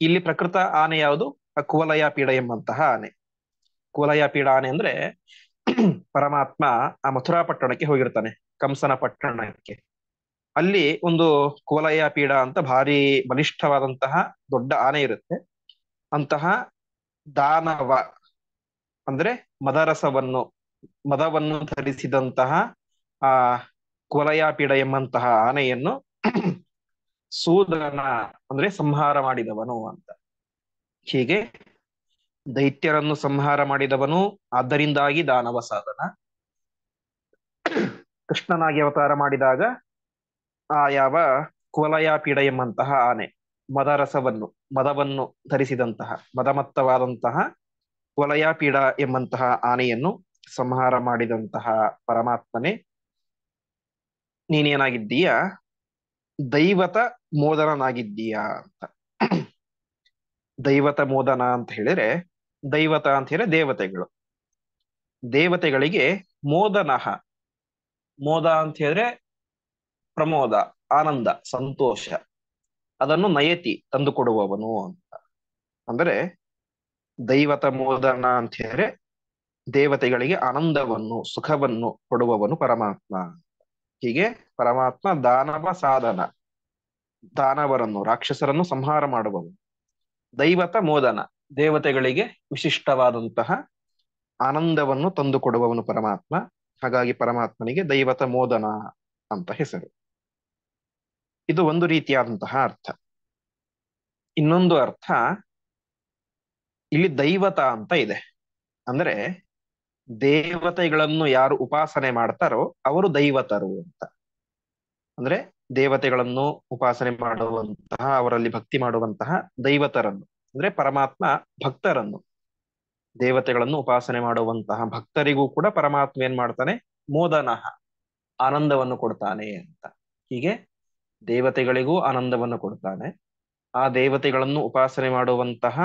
ಇಲ್ಲಿ ಪ್ರಕೃತ ಆನೆ ಯಾವುದು? ಕುವಲಯ ಪೀಡ ಎಂಬಂತಹ ಆನೆ. ಕುವಲಯ ಪೀಡ ಆನೆ ಅಂದ್ರೆ ಪರಮಾತ್ಮ ಆ ಮಥುರಾ ಪಟ್ಟಣಕ್ಕೆ ಹೋಗಿರ್ತಾನೆ, ಕಂಸನ ಪಟ್ಟಣಕ್ಕೆ. ಅಲ್ಲಿ ಒಂದು ಕುವಲಯ ಪೀಡ ಅಂತ ಭಾರಿ ಬಲಿಷ್ಠವಾದಂತಹ ದೊಡ್ಡ ಆನೆ ಇರುತ್ತೆ. ಅಂತಹ ದಾನವ ಅಂದ್ರೆ ಮದವನ್ನು ಧರಿಸಿದಂತಹ ಆ ಕುವಲಯ ಪೀಡ ಎಂಬಂತಹ ಆನೆಯನ್ನು ಸೂದನ ಅಂದ್ರೆ ಸಂಹಾರ ಮಾಡಿದವನು ಅಂತ. ಹೀಗೆ ದೈತ್ಯರನ್ನು ಸಂಹಾರ ಮಾಡಿದವನು, ಆದ್ದರಿಂದಾಗಿ ದಾನವ ಸಾಧನ. ಕೃಷ್ಣನಾಗಿ ಅವತಾರ ಮಾಡಿದಾಗ ಆ ಯಾವ ಕುವಲಯ ಪೀಡ ಎಂಬಂತಹ ಆನೆ, ಮದವನ್ನು ಧರಿಸಿದಂತಹ ಮದಮತ್ತವಾದಂತಹ ಕುವಲಯ ಪೀಡ ಎಂಬಂತಹ ಆನೆಯನ್ನು ಸಂಹಾರ ಮಾಡಿದಂತಹ ಪರಮಾತ್ಮನೇ, ನೀನೇನಾಗಿದ್ದೀಯ? ದೈವತ ಮೋದನನಾಗಿದ್ದೀಯ ಅಂತ. ದೈವತ ಮೋದನ ಅಂತ ಹೇಳಿದ್ರೆ, ದೈವತ ಅಂತ ಹೇಳಿದ್ರೆ ದೇವತೆಗಳು. ದೇವತೆಗಳಿಗೆ ಮೋದನಃ, ಮೋದ ಅಂತ ಹೇಳಿದ್ರೆ ಪ್ರಮೋದ, ಆನಂದ, ಸಂತೋಷ, ಅದನ್ನು ನಯತಿ ತಂದುಕೊಡುವವನು ಅಂತ. ಅಂದರೆ ದೈವತ ಮೋದನ ಅಂತ ಹೇಳಿದ್ರೆ ದೇವತೆಗಳಿಗೆ ಆನಂದವನ್ನು ಸುಖವನ್ನು ಕೊಡುವವನು ಪರಮಾತ್ಮ. ಹೀಗೆ ಪರಮಾತ್ಮ ದಾನವ ಸಾಧನ, ದಾನವರನ್ನು ರಾಕ್ಷಸರನ್ನು ಸಂಹಾರ ಮಾಡುವವನು. ದೈವತ ಮೋದನ, ದೇವತೆಗಳಿಗೆ ವಿಶಿಷ್ಟವಾದಂತಹ ಆನಂದವನ್ನು ತಂದುಕೊಡುವವನು ಪರಮಾತ್ಮ. ಹಾಗಾಗಿ ಪರಮಾತ್ಮನಿಗೆ ದೈವತ ಮೋದನ ಅಂತ ಹೆಸರು. ಇದು ಒಂದು ರೀತಿಯಾದಂತಹ ಅರ್ಥ. ಇನ್ನೊಂದು ಅರ್ಥ ಇಲ್ಲಿ ದೈವತ ಅಂತ ಇದೆ. ಅಂದ್ರೆ ದೇವತೆಗಳನ್ನು ಯಾರು ಉಪಾಸನೆ ಮಾಡ್ತಾರೋ ಅವರು ದೈವತರು ಅಂತ. ಅಂದ್ರೆ ದೇವತೆಗಳನ್ನು ಉಪಾಸನೆ ಮಾಡುವಂತಹ, ಅವರಲ್ಲಿ ಭಕ್ತಿ ಮಾಡುವಂತಹ ದೈವತರನ್ನು, ಅಂದ್ರೆ ಪರಮಾತ್ಮ ಭಕ್ತರನ್ನು, ದೇವತೆಗಳನ್ನು ಉಪಾಸನೆ ಮಾಡುವಂತಹ ಭಕ್ತರಿಗೂ ಕೂಡ ಪರಮಾತ್ಮ ಏನ್ ಮಾಡ್ತಾನೆ? ಮೋದನಃ, ಆನಂದವನ್ನು ಕೊಡ್ತಾನೆ ಅಂತ. ಹೀಗೆ ದೇವತೆಗಳಿಗೂ ಆನಂದವನ್ನು ಕೊಡ್ತಾನೆ, ಆ ದೇವತೆಗಳನ್ನು ಉಪಾಸನೆ ಮಾಡುವಂತಹ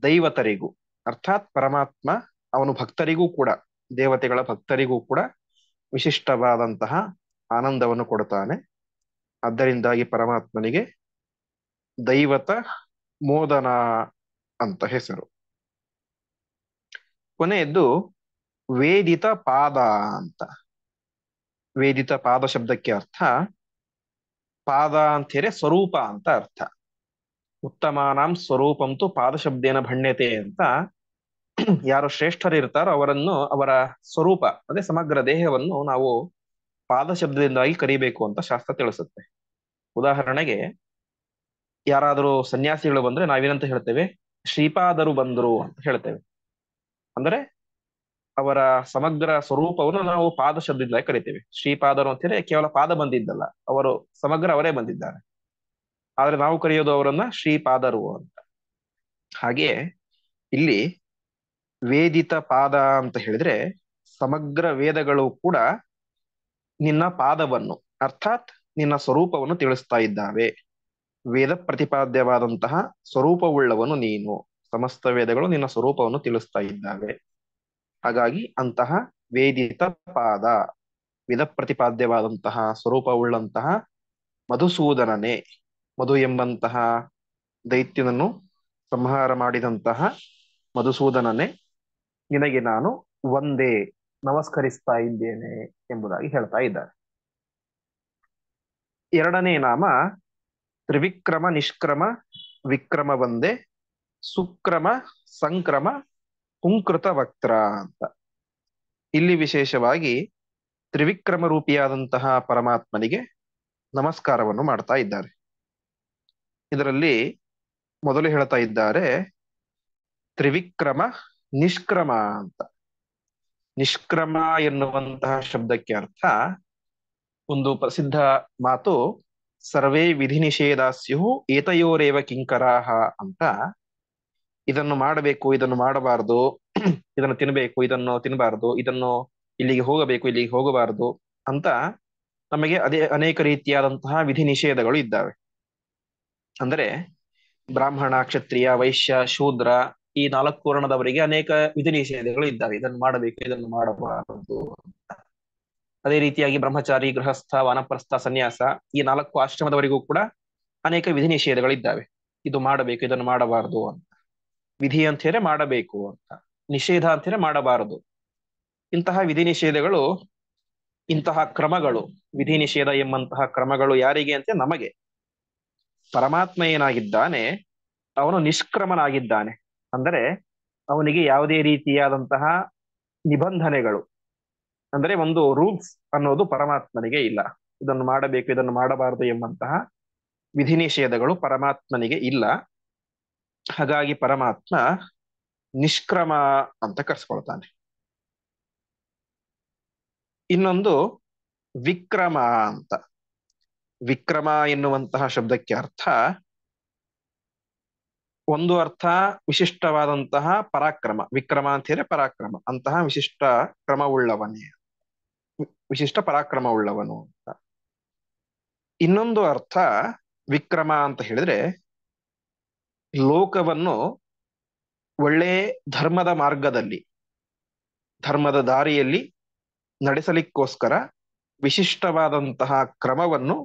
ದೈವತರಿಗೂ, ಅರ್ಥಾತ್ ಪರಮಾತ್ಮ ಅವನು ಭಕ್ತರಿಗೂ ಕೂಡ, ದೇವತೆಗಳ ಭಕ್ತರಿಗೂ ಕೂಡ ವಿಶಿಷ್ಟವಾದಂತಹ ಆನಂದವನ್ನು ಕೊಡ್ತಾನೆ. ಆದ್ದರಿಂದಾಗಿ ಪರಮಾತ್ಮನಿಗೆ ದೈವತ ಮೋದನ ಅಂತ ಹೆಸರು. ಕೊನೆಯದ್ದು ವೇದಿತ ಪಾದ ಅಂತ. ವೇದಿತ ಪಾದ ಶಬ್ದಕ್ಕೆ ಅರ್ಥ ಪಾದ ಅಂತ ಹೇಳಿ ಸ್ವರೂಪ ಅಂತ ಅರ್ಥ. ಉತ್ತಮಾನಾಂ ಸ್ವರೂಪಂತು ಪಾದ ಶಬ್ದೇನ ಭಣ್ಯತೆ ಅಂತ. ಯಾರು ಶ್ರೇಷ್ಠರಿರ್ತಾರೋ ಅವರನ್ನು ಅವರ ಸ್ವರೂಪ ಅಂದ್ರೆ ಸಮಗ್ರ ದೇಹವನ್ನು ನಾವು ಪಾದ ಶಬ್ದದಿಂದಾಗಿ ಕರಿಬೇಕು ಅಂತ ಶಾಸ್ತ್ರ ತಿಳಿಸುತ್ತೆ. ಉದಾಹರಣೆಗೆ ಯಾರಾದರೂ ಸನ್ಯಾಸಿಗಳು ಬಂದ್ರೆ ನಾವೇನಂತ ಹೇಳ್ತೇವೆ? ಶ್ರೀಪಾದರು ಬಂದರು ಅಂತ ಹೇಳ್ತೇವೆ. ಅಂದ್ರೆ ಅವರ ಸಮಗ್ರ ಸ್ವರೂಪವನ್ನು ನಾವು ಪಾದ ಶಬ್ದದಿಂದಾಗಿ ಕರಿತೇವೆ. ಶ್ರೀಪಾದರು ಅಂತ ಹೇಳಿ ಕೇವಲ ಪಾದ ಬಂದಿದ್ದಲ್ಲ, ಅವರು ಸಮಗ್ರ ಅವರೇ ಬಂದಿದ್ದಾರೆ. ಆದ್ರೆ ನಾವು ಕರೆಯೋದು ಅವರನ್ನ ಶ್ರೀಪಾದರು ಅಂತ. ಹಾಗೆಯೇ ಇಲ್ಲಿ ವೇದಿತ ಪಾದ ಅಂತ ಹೇಳಿದ್ರೆ ಸಮಗ್ರ ವೇದಗಳು ಕೂಡ ನಿನ್ನ ಪಾದವನ್ನು, ಅರ್ಥಾತ್ ನಿನ್ನ ಸ್ವರೂಪವನ್ನು ತಿಳಿಸ್ತಾ ಇದ್ದಾವೆ. ವೇದ ಪ್ರತಿಪಾದ್ಯವಾದಂತಹ ಸ್ವರೂಪವುಳ್ಳವನು ನೀನು, ಸಮಸ್ತ ವೇದಗಳು ನಿನ್ನ ಸ್ವರೂಪವನ್ನು ತಿಳಿಸ್ತಾ ಇದ್ದಾವೆ. ಹಾಗಾಗಿ ಅಂತಹ ವೇದಿತ ಪಾದ, ವೇದ ಪ್ರತಿಪಾದ್ಯವಾದಂತಹ ಸ್ವರೂಪವುಳ್ಳಂತಹ ಮಧುಸೂದನನೇ, ಮಧು ಎಂಬಂತಹ ದೈತ್ಯನನ್ನು ಸಂಹಾರ ಮಾಡಿದಂತಹ ಮಧುಸೂದನನೇ, ನಿನಗೆ ನಾನು ಒಂದೇ ನಮಸ್ಕರಿಸ್ತಾ ಇದ್ದೇನೆ ಎಂಬುದಾಗಿ ಹೇಳ್ತಾ ಇದ್ದಾರೆ. ಎರಡನೇ ನಾಮ ತ್ರಿವಿಕ್ರಮ ನಿಷ್ಕ್ರಮ ವಿಕ್ರಮ ಒಂದೇ ಸುಕ್ರಮ ಸಂಕ್ರಮ ಪುಂಕೃತ ವಕ್ತ್ರ ಅಂತ. ಇಲ್ಲಿ ವಿಶೇಷವಾಗಿ ತ್ರಿವಿಕ್ರಮ ರೂಪಿಯಾದಂತಹ ಪರಮಾತ್ಮನಿಗೆ ನಮಸ್ಕಾರವನ್ನು ಮಾಡ್ತಾ ಇದ್ದಾರೆ. ಇದರಲ್ಲಿ ಮೊದಲು ಹೇಳ್ತಾ ಇದ್ದಾರೆ ತ್ರಿವಿಕ್ರಮ ನಿಷ್ಕ್ರಮ ಅಂತ. ನಿಷ್ಕ್ರಮ ಎನ್ನುವಂತಹ ಶಬ್ದಕ್ಕೆ ಅರ್ಥ ಒಂದು ಪ್ರಸಿದ್ಧ ಮಾತು, ಸರ್ವೇ ವಿಧಿ ನಿಷೇಧಾಸ್ಯು ಏತಯೋರೇವ ಕಿಂಕರಾಹ ಅಂತ. ಇದನ್ನು ಮಾಡಬೇಕು, ಇದನ್ನು ಮಾಡಬಾರದು, ಇದನ್ನು ತಿನ್ನಬೇಕು, ಇದನ್ನು ತಿನ್ನಬಾರದು, ಇದನ್ನು ಇಲ್ಲಿಗೆ ಹೋಗಬೇಕು, ಇಲ್ಲಿಗೆ ಹೋಗಬಾರದು ಅಂತ ನಮಗೆ ಅನೇಕ ರೀತಿಯಾದಂತಹ ವಿಧಿ ನಿಷೇಧಗಳು ಇದ್ದಾವೆ. ಅಂದರೆ ಬ್ರಾಹ್ಮಣ, ಕ್ಷತ್ರಿಯ, ವೈಶ್ಯ, ಶೂದ್ರ ಈ 4 ವರ್ಣದವರಿಗೆ ಅನೇಕ ವಿಧಿ ನಿಷೇಧಗಳು ಇದ್ದಾವೆ. ಇದನ್ನು ಮಾಡಬೇಕು, ಇದನ್ನು ಮಾಡಬಾರದು. ಅದೇ ರೀತಿಯಾಗಿ ಬ್ರಹ್ಮಚಾರಿ, ಗೃಹಸ್ಥ, ವಾನಪ್ರಸ್ಥ, ಸನ್ಯಾಸ ಈ 4 ಆಶ್ರಮದವರಿಗೂ ಕೂಡ ಅನೇಕ ವಿಧಿ ನಿಷೇಧಗಳಿದ್ದಾವೆ. ಇದು ಮಾಡಬೇಕು, ಇದನ್ನು ಮಾಡಬಾರದು ಅಂತ. ವಿಧಿ ಅಂತ ಹೇಳಿ ಮಾಡಬೇಕು ಅಂತ, ನಿಷೇಧ ಅಂತ ಹೇಳಿ ಮಾಡಬಾರದು. ಇಂತಹ ವಿಧಿ ನಿಷೇಧಗಳು, ಇಂತಹ ಕ್ರಮಗಳು, ವಿಧಿ ನಿಷೇಧ ಎಂಬಂತಹ ಕ್ರಮಗಳು ಯಾರಿಗೆ ಅಂತ ನಮಗೆ. ಪರಮಾತ್ಮ ಏನಾಗಿದ್ದಾನೆ, ಅವನು ನಿಷ್ಕ್ರಮನಾಗಿದ್ದಾನೆ. ಅಂದರೆ ಅವನಿಗೆ ಯಾವುದೇ ರೀತಿಯಾದಂತಹ ನಿಬಂಧನೆಗಳು, ಅಂದ್ರೆ ಒಂದು ರೂಲ್ಸ್ ಅನ್ನೋದು ಪರಮಾತ್ಮನಿಗೆ ಇಲ್ಲ. ಇದನ್ನು ಮಾಡಬೇಕು, ಇದನ್ನು ಮಾಡಬಾರದು ಎಂಬಂತಹ ವಿಧಿ ನಿಷೇಧಗಳು ಪರಮಾತ್ಮನಿಗೆ ಇಲ್ಲ. ಹಾಗಾಗಿ ಪರಮಾತ್ಮ ನಿಷ್ಕ್ರಮ ಅಂತ ಕರೆಸ್ಕೊಳ್ತಾನೆ. ಇನ್ನೊಂದು ವಿಕ್ರಮ ಅಂತ. ವಿಕ್ರಮ ಎನ್ನುವಂತಹ ಶಬ್ದಕ್ಕೆ ಅರ್ಥ, ಒಂದು ಅರ್ಥ ವಿಶಿಷ್ಟವಾದಂತಹ ಪರಾಕ್ರಮ, ವಿಕ್ರಮ ಅಂತ ಹೇಳಿದ್ರೆ ಪರಾಕ್ರಮ, ಅಂತಹ ವಿಶಿಷ್ಟ ಕ್ರಮವುಳ್ಳವನೇ, ವಿಶಿಷ್ಟ ಪರಾಕ್ರಮವುಳ್ಳವನು ಅಂತ. ಇನ್ನೊಂದು ಅರ್ಥ ವಿಕ್ರಮ ಅಂತ ಹೇಳಿದ್ರೆ ಲೋಕವನ್ನು ಒಳ್ಳೆ ಧರ್ಮದ ಮಾರ್ಗದಲ್ಲಿ, ಧರ್ಮದ ದಾರಿಯಲ್ಲಿ ನಡೆಸಲಿಕ್ಕೋಸ್ಕರ ವಿಶಿಷ್ಟವಾದಂತಹ ಕ್ರಮವನ್ನು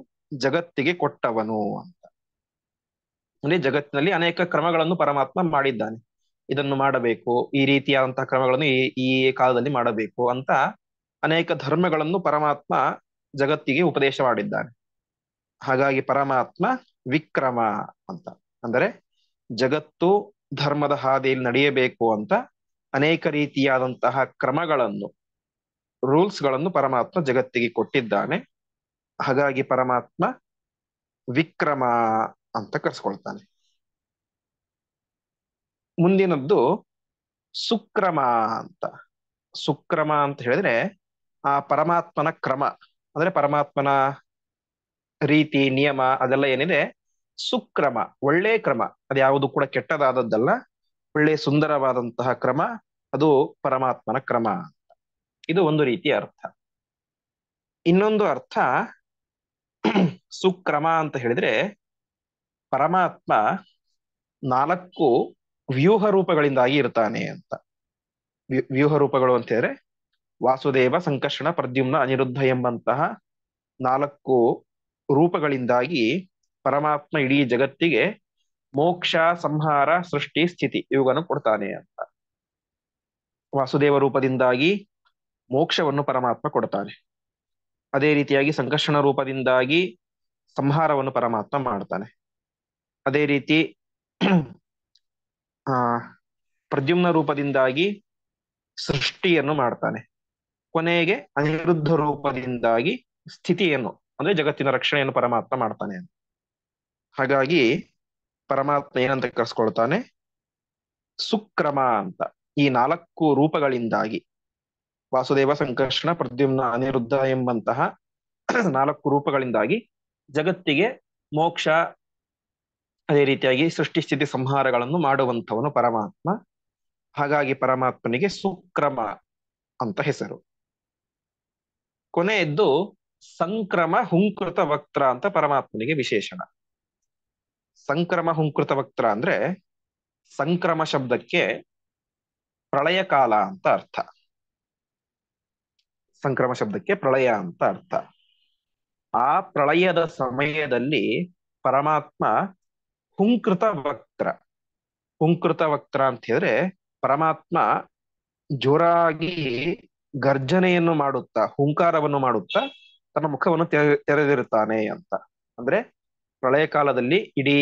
ಜಗತ್ತಿಗೆ ಕೊಟ್ಟವನು ಅಂತ. ಅಂದ್ರೆ ಜಗತ್ತಿನಲ್ಲಿ ಅನೇಕ ಕ್ರಮಗಳನ್ನು ಪರಮಾತ್ಮ ಮಾಡಿದ್ದಾನೆ. ಇದನ್ನು ಮಾಡಬೇಕು, ಈ ರೀತಿಯಾದಂತಹ ಕ್ರಮಗಳನ್ನು ಈ ಕಾಲದಲ್ಲಿ ಮಾಡಬೇಕು ಅಂತ ಅನೇಕ ಧರ್ಮಗಳನ್ನು ಪರಮಾತ್ಮ ಜಗತ್ತಿಗೆ ಉಪದೇಶ ಮಾಡಿದ್ದಾನೆ. ಹಾಗಾಗಿ ಪರಮಾತ್ಮ ವಿಕ್ರಮ ಅಂತ. ಅಂದರೆ ಜಗತ್ತು ಧರ್ಮದ ಹಾದಿಯಲ್ಲಿ ನಡೆಯಬೇಕು ಅಂತ ಅನೇಕ ರೀತಿಯಾದಂತಹ ಕ್ರಮಗಳನ್ನು, ರೂಲ್ಸ್ ಗಳನ್ನು ಪರಮಾತ್ಮ ಜಗತ್ತಿಗೆ ಕೊಟ್ಟಿದ್ದಾನೆ. ಹಾಗಾಗಿ ಪರಮಾತ್ಮ ವಿಕ್ರಮ ಅಂತ ಕರೆಸ್ಕೊಳ್ತಾನೆ. ಮುಂದಿನದ್ದು ಸುಕ್ರಮ ಅಂತ. ಸುಕ್ರಮ ಅಂತ ಹೇಳಿದ್ರೆ ಆ ಪರಮಾತ್ಮನ ಕ್ರಮ, ಅಂದ್ರೆ ಪರಮಾತ್ಮನ ರೀತಿ ನಿಯಮ ಅದೆಲ್ಲ ಏನಿದೆ ಸುಕ್ರಮ, ಒಳ್ಳೆ ಕ್ರಮ. ಅದ್ಯಾವುದು ಕೂಡ ಕೆಟ್ಟದಾದದ್ದಲ್ಲ, ಒಳ್ಳೆ ಸುಂದರವಾದಂತಹ ಕ್ರಮ, ಅದು ಪರಮಾತ್ಮನ ಕ್ರಮ. ಇದು ಒಂದು ರೀತಿಯ ಅರ್ಥ. ಇನ್ನೊಂದು ಅರ್ಥ ಸುಕ್ರಮ ಅಂತ ಹೇಳಿದ್ರೆ ಪರಮಾತ್ಮ 4 ವ್ಯೂಹ ರೂಪಗಳಿಂದಾಗಿ ಇರ್ತಾನೆ ಅಂತ. ವ್ಯೂಹ ರೂಪಗಳು ಅಂತ ಹೇಳಿದ್ರೆ ವಾಸುದೇವ, ಸಂಕರ್ಷಣ, ಪ್ರದ್ಯುಮ್ನ, ಅನಿರುದ್ಧ ಎಂಬಂತಹ 4 ರೂಪಗಳಿಂದಾಗಿ ಪರಮಾತ್ಮ ಇಡೀ ಜಗತ್ತಿಗೆ ಮೋಕ್ಷ, ಸಂಹಾರ, ಸೃಷ್ಟಿ, ಸ್ಥಿತಿ ಇವುಗಳನ್ನು ಕೊಡ್ತಾನೆ ಅಂತ. ವಾಸುದೇವ ರೂಪದಿಂದಾಗಿ ಮೋಕ್ಷವನ್ನು ಪರಮಾತ್ಮ ಕೊಡ್ತಾನೆ. ಅದೇ ರೀತಿಯಾಗಿ ಸಂಕರ್ಷಣ ರೂಪದಿಂದಾಗಿ ಸಂಹಾರವನ್ನು ಪರಮಾತ್ಮ ಮಾಡ್ತಾನೆ. ಅದೇ ರೀತಿ ಆ ಪ್ರದ್ಯುಮ್ನ ರೂಪದಿಂದಾಗಿ ಸೃಷ್ಟಿಯನ್ನು ಮಾಡ್ತಾನೆ. ಕೊನೆಗೆ ಅನಿರುದ್ಧ ರೂಪದಿಂದಾಗಿ ಸ್ಥಿತಿಯನ್ನು, ಅಂದ್ರೆ ಜಗತ್ತಿನ ರಕ್ಷಣೆಯನ್ನು ಪರಮಾತ್ಮ ಮಾಡ್ತಾನೆ. ಹಾಗಾಗಿ ಪರಮಾತ್ಮ ಏನಂತ ಕರೆಸ್ಕೊಳ್ತಾನೆ, ಸುಕ್ರಮ ಅಂತ. ಈ 4 ರೂಪಗಳಿಂದಾಗಿ ವಾಸುದೇವ, ಸಂಕರ್ಷಣ, ಪ್ರದ್ಯುಮ್ನ, ಅನಿರುದ್ಧ ಎಂಬಂತಹ 4 ರೂಪಗಳಿಂದಾಗಿ ಜಗತ್ತಿಗೆ ಮೋಕ್ಷ, ಅದೇ ರೀತಿಯಾಗಿ ಸೃಷ್ಟಿ, ಸ್ಥಿತಿ, ಸಂಹಾರಗಳನ್ನು ಮಾಡುವಂಥವನು ಪರಮಾತ್ಮ. ಹಾಗಾಗಿ ಪರಮಾತ್ಮನಿಗೆ ಸುಕ್ರಮ ಅಂತ ಹೆಸರು. ಕೊನೆಯದ್ದು ಸಂಕ್ರಮ ಹುಂಕೃತ ವಕ್ತ್ರ ಅಂತ ಪರಮಾತ್ಮನಿಗೆ ವಿಶೇಷಣ. ಸಂಕ್ರಮ ಹುಂಕೃತ ವಕ್ತ್ರ ಅಂದ್ರೆ ಸಂಕ್ರಮ ಶಬ್ದಕ್ಕೆ ಪ್ರಳಯ ಕಾಲ ಅಂತ ಅರ್ಥ. ಸಂಕ್ರಮ ಶಬ್ದಕ್ಕೆ ಪ್ರಳಯ ಅಂತ ಅರ್ಥ. ಆ ಪ್ರಳಯದ ಸಮಯದಲ್ಲಿ ಪರಮಾತ್ಮ ಹುಂಕೃತ ವಕ್ತ್ರ. ಹುಂಕೃತ ವಕ್ತ್ರ ಅಂತ ಹೇಳಿದ್ರೆ ಪರಮಾತ್ಮ ಜೋರಾಗಿ ಗರ್ಜನೆಯನ್ನು ಮಾಡುತ್ತಾ, ಹುಂಕಾರವನ್ನು ಮಾಡುತ್ತಾ ತನ್ನ ಮುಖವನ್ನು ತೆರೆದಿರುತ್ತಾನೆ ಅಂತ. ಅಂದ್ರೆ ಪ್ರಳಯ ಕಾಲದಲ್ಲಿ ಇಡೀ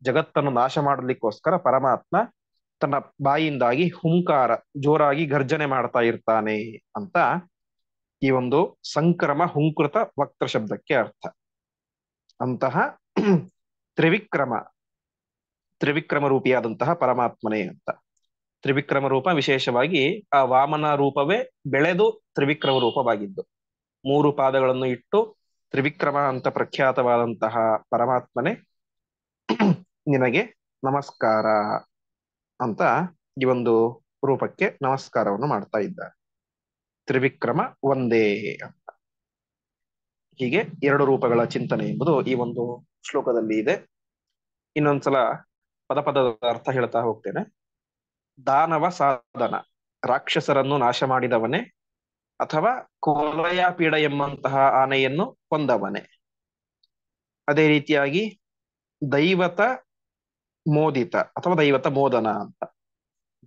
ಜಗತ್ತನ್ನು ನಾಶ ಮಾಡಲಿಕ್ಕೋಸ್ಕರ ಪರಮಾತ್ಮ ತನ್ನ ಬಾಯಿಂದಾಗಿ ಹುಂಕಾರ, ಜೋರಾಗಿ ಗರ್ಜನೆ ಮಾಡ್ತಾ ಇರ್ತಾನೆ ಅಂತ ಈ ಒಂದು ಸಂಕ್ರಮ ಹುಂಕೃತ ವಕ್ತ್ರ ಶಬ್ದಕ್ಕೆ ಅರ್ಥ. ಅಂತಹ ತ್ರಿವಿಕ್ರಮ, ತ್ರಿವಿಕ್ರಮ ರೂಪಿಯಾದಂತಹ ಪರಮಾತ್ಮನೇ ಅಂತ. ತ್ರಿವಿಕ್ರಮ ರೂಪ ವಿಶೇಷವಾಗಿ ಆ ವಾಮನ ರೂಪವೇ ಬೆಳೆದು ತ್ರಿವಿಕ್ರಮ ರೂಪವಾಗಿದ್ದು, 3 ಪಾದಗಳನ್ನು ಇಟ್ಟು ತ್ರಿವಿಕ್ರಮ ಅಂತ ಪ್ರಖ್ಯಾತವಾದಂತಹ ಪರಮಾತ್ಮನೇ ನಿನಗೆ ನಮಸ್ಕಾರ ಅಂತ ಈ ಒಂದು ರೂಪಕ್ಕೆ ನಮಸ್ಕಾರವನ್ನು ಮಾಡ್ತಾ ಇದ್ದಾರೆ. ತ್ರಿವಿಕ್ರಮ ಒಂದೇ ಅಂತ. ಹೀಗೆ 2 ರೂಪಗಳ ಚಿಂತನೆ ಎಂಬುದು ಈ ಒಂದು ಶ್ಲೋಕದಲ್ಲಿ ಇದೆ. ಇನ್ನೊಂದ್ಸಲ ಪದದ ಅರ್ಥ ಹೇಳ್ತಾ ಹೋಗ್ತೇನೆ. ದಾನವ ಸಾಧನ, ರಾಕ್ಷಸರನ್ನು ನಾಶ ಮಾಡಿದವನೇ, ಅಥವಾ ಕೋಲಯ ಪೀಡ ಎಂಬಂತಹ ಆನೆಯನ್ನು ಕೊಂದವನೇ. ಅದೇ ರೀತಿಯಾಗಿ ದೈವತ ಮೋದಿತ ಅಥವಾ ದೈವತ ಮೋದನ ಅಂತ,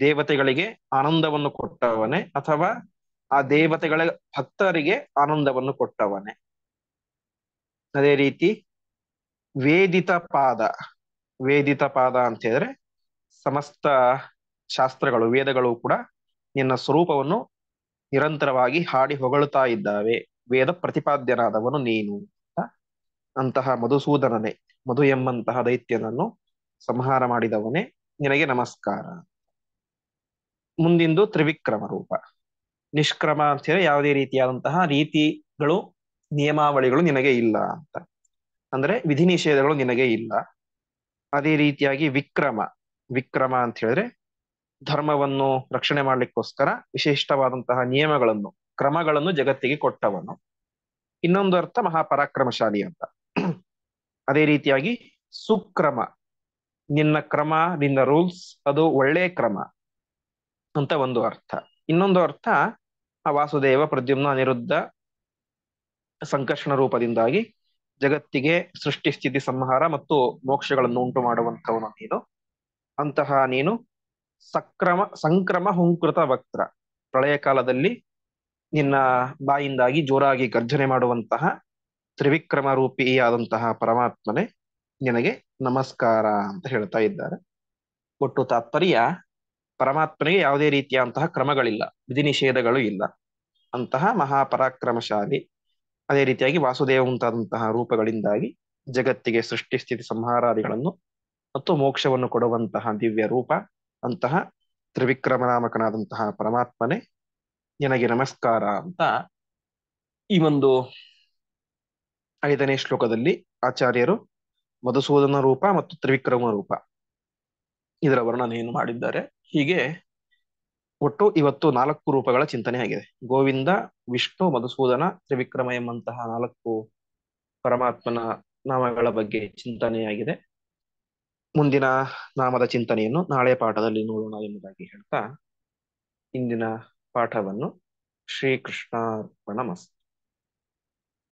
ದೇವತೆಗಳಿಗೆ ಆನಂದವನ್ನು ಕೊಟ್ಟವನೇ ಅಥವಾ ಆ ದೇವತೆಗಳ ಭಕ್ತರಿಗೆ ಆನಂದವನ್ನು ಕೊಟ್ಟವನೇ. ಅದೇ ರೀತಿ ವೇದಿತ ಪಾದ, ವೇದಿತ ಪಾದ ಅಂತ ಹೇಳಿದ್ರೆ ಸಮಸ್ತ ಶಾಸ್ತ್ರಗಳು, ವೇದಗಳು ಕೂಡ ನಿನ್ನ ಸ್ವರೂಪವನ್ನು ನಿರಂತರವಾಗಿ ಹಾಡಿ ಹೊಗಳುತ್ತಾ ಇದ್ದಾವೆ. ವೇದ ಪ್ರತಿಪಾದ್ಯನಾದವನು ನೀನು ಅಂತ. ಅಂತಹ ಮಧುಸೂದನನೇ, ಮಧು ಎಂಬಂತಹ ದೈತ್ಯನನ್ನು ಸಂಹಾರ ಮಾಡಿದವನೇ ನಿನಗೆ ನಮಸ್ಕಾರ. ಮುಂದಿಂದು ತ್ರಿವಿಕ್ರಮ ರೂಪ. ನಿಷ್ಕ್ರಮ ಅಂತ ಹೇಳಿ ಯಾವುದೇ ರೀತಿಯಾದಂತಹ ರೀತಿಗಳು, ನಿಯಮಾವಳಿಗಳು ನಿನಗೆ ಇಲ್ಲ ಅಂತ. ಅಂದ್ರೆ ವಿಧಿ ನಿಷೇಧಗಳು ನಿನಗೆ ಇಲ್ಲ. ಅದೇ ರೀತಿಯಾಗಿ ವಿಕ್ರಮ, ವಿಕ್ರಮ ಅಂತ ಹೇಳಿದ್ರೆ ಧರ್ಮವನ್ನು ರಕ್ಷಣೆ ಮಾಡ್ಲಿಕ್ಕೋಸ್ಕರ ವಿಶಿಷ್ಟವಾದಂತಹ ನಿಯಮಗಳನ್ನು, ಕ್ರಮಗಳನ್ನು ಜಗತ್ತಿಗೆ ಕೊಟ್ಟವನು. ಇನ್ನೊಂದು ಅರ್ಥ ಮಹಾಪರಾಕ್ರಮಶಾಲಿ ಅಂತ. ಅದೇ ರೀತಿಯಾಗಿ ಸುಕ್ರಮ, ನಿನ್ನ ಕ್ರಮ, ನಿನ್ನ ರೂಲ್ಸ್ ಅದು ಒಳ್ಳೆ ಕ್ರಮ ಅಂತ ಒಂದು ಅರ್ಥ. ಇನ್ನೊಂದು ಅರ್ಥ ಆ ವಾಸುದೇವ ಪ್ರದ್ಯುಮ್ನ ಅನಿರುದ್ಧ ಸಂಕರ್ಷಣ ರೂಪದಿಂದಾಗಿ ಜಗತ್ತಿಗೆ ಸೃಷ್ಟಿ ಸ್ಥಿತಿ ಸಂಹಾರ ಮತ್ತು ಮೋಕ್ಷಗಳನ್ನು ಉಂಟು ಮಾಡುವಂಥವನು ನೀನು. ಅಂತಹ ನೀನು ಸಂಕ್ರಮ ಹುಂಕೃತ ವಕ್ರ, ಪ್ರಳಯ ಕಾಲದಲ್ಲಿ ನಿನ್ನ ಬಾಯಿಂದಾಗಿ ಜೋರಾಗಿ ಗರ್ಜನೆ ಮಾಡುವಂತಹ ತ್ರಿವಿಕ್ರಮ ರೂಪಿಯಾದಂತಹ ಪರಮಾತ್ಮನೇ ನಿನಗೆ ನಮಸ್ಕಾರ ಅಂತ ಹೇಳ್ತಾ ಇದ್ದಾರೆ. ಒಟ್ಟು ತಾತ್ಪರ್ಯ, ಪರಮಾತ್ಮನಿಗೆ ಯಾವುದೇ ರೀತಿಯಂತಹ ಕ್ರಮಗಳಿಲ್ಲ, ವಿಧಿ ನಿಷೇಧಗಳು ಇಲ್ಲ. ಅಂತಹ ಮಹಾಪರಾಕ್ರಮಶಾಲಿ, ಅದೇ ರೀತಿಯಾಗಿ ವಾಸುದೇವ ಮುಂತಾದಂತಹ ರೂಪಗಳಿಂದಾಗಿ ಜಗತ್ತಿಗೆ ಸೃಷ್ಟಿ ಸ್ಥಿತಿ ಸಂಹಾರಾದಿಗಳನ್ನು ಮತ್ತು ಮೋಕ್ಷವನ್ನು ಕೊಡುವಂತಹ ದಿವ್ಯ ರೂಪ ಅಂತಹ ತ್ರಿವಿಕ್ರಮನಾಮಕನಾದಂತಹ ಪರಮಾತ್ಮನೇ ನಿನಗೆ ನಮಸ್ಕಾರ ಅಂತ ಈ ಒಂದು 5ನೇ ಶ್ಲೋಕದಲ್ಲಿ ಆಚಾರ್ಯರು ಮಧುಸೂದನ ರೂಪ ಮತ್ತು ತ್ರಿವಿಕ್ರಮ ರೂಪ ಇದರ ವರ್ಣನೆಯನ್ನು ಮಾಡಿದ್ದಾರೆ. ಹೀಗೆ ಒಟ್ಟು ಇವತ್ತು 4 ರೂಪಗಳ ಚಿಂತನೆ ಆಗಿದೆ. ಗೋವಿಂದ, ವಿಷ್ಣು, ಮಧುಸೂದನ, ತ್ರಿವಿಕ್ರಮ ಎಂಬಂತಹ 4 ಪರಮಾತ್ಮನ ನಾಮಗಳ ಬಗ್ಗೆ ಚಿಂತನೆಯಾಗಿದೆ. ಮುಂದಿನ ನಾಮದ ಚಿಂತನೆಯನ್ನು ನಾಳೆ ಪಾಠದಲ್ಲಿ ನೋಡೋಣ ಎಂಬುದಾಗಿ ಹೇಳ್ತಾ ಇಂದಿನ ಪಾಠವನ್ನು ಶ್ರೀಕೃಷ್ಣಾರ್ಪಣಮಸ್ತು.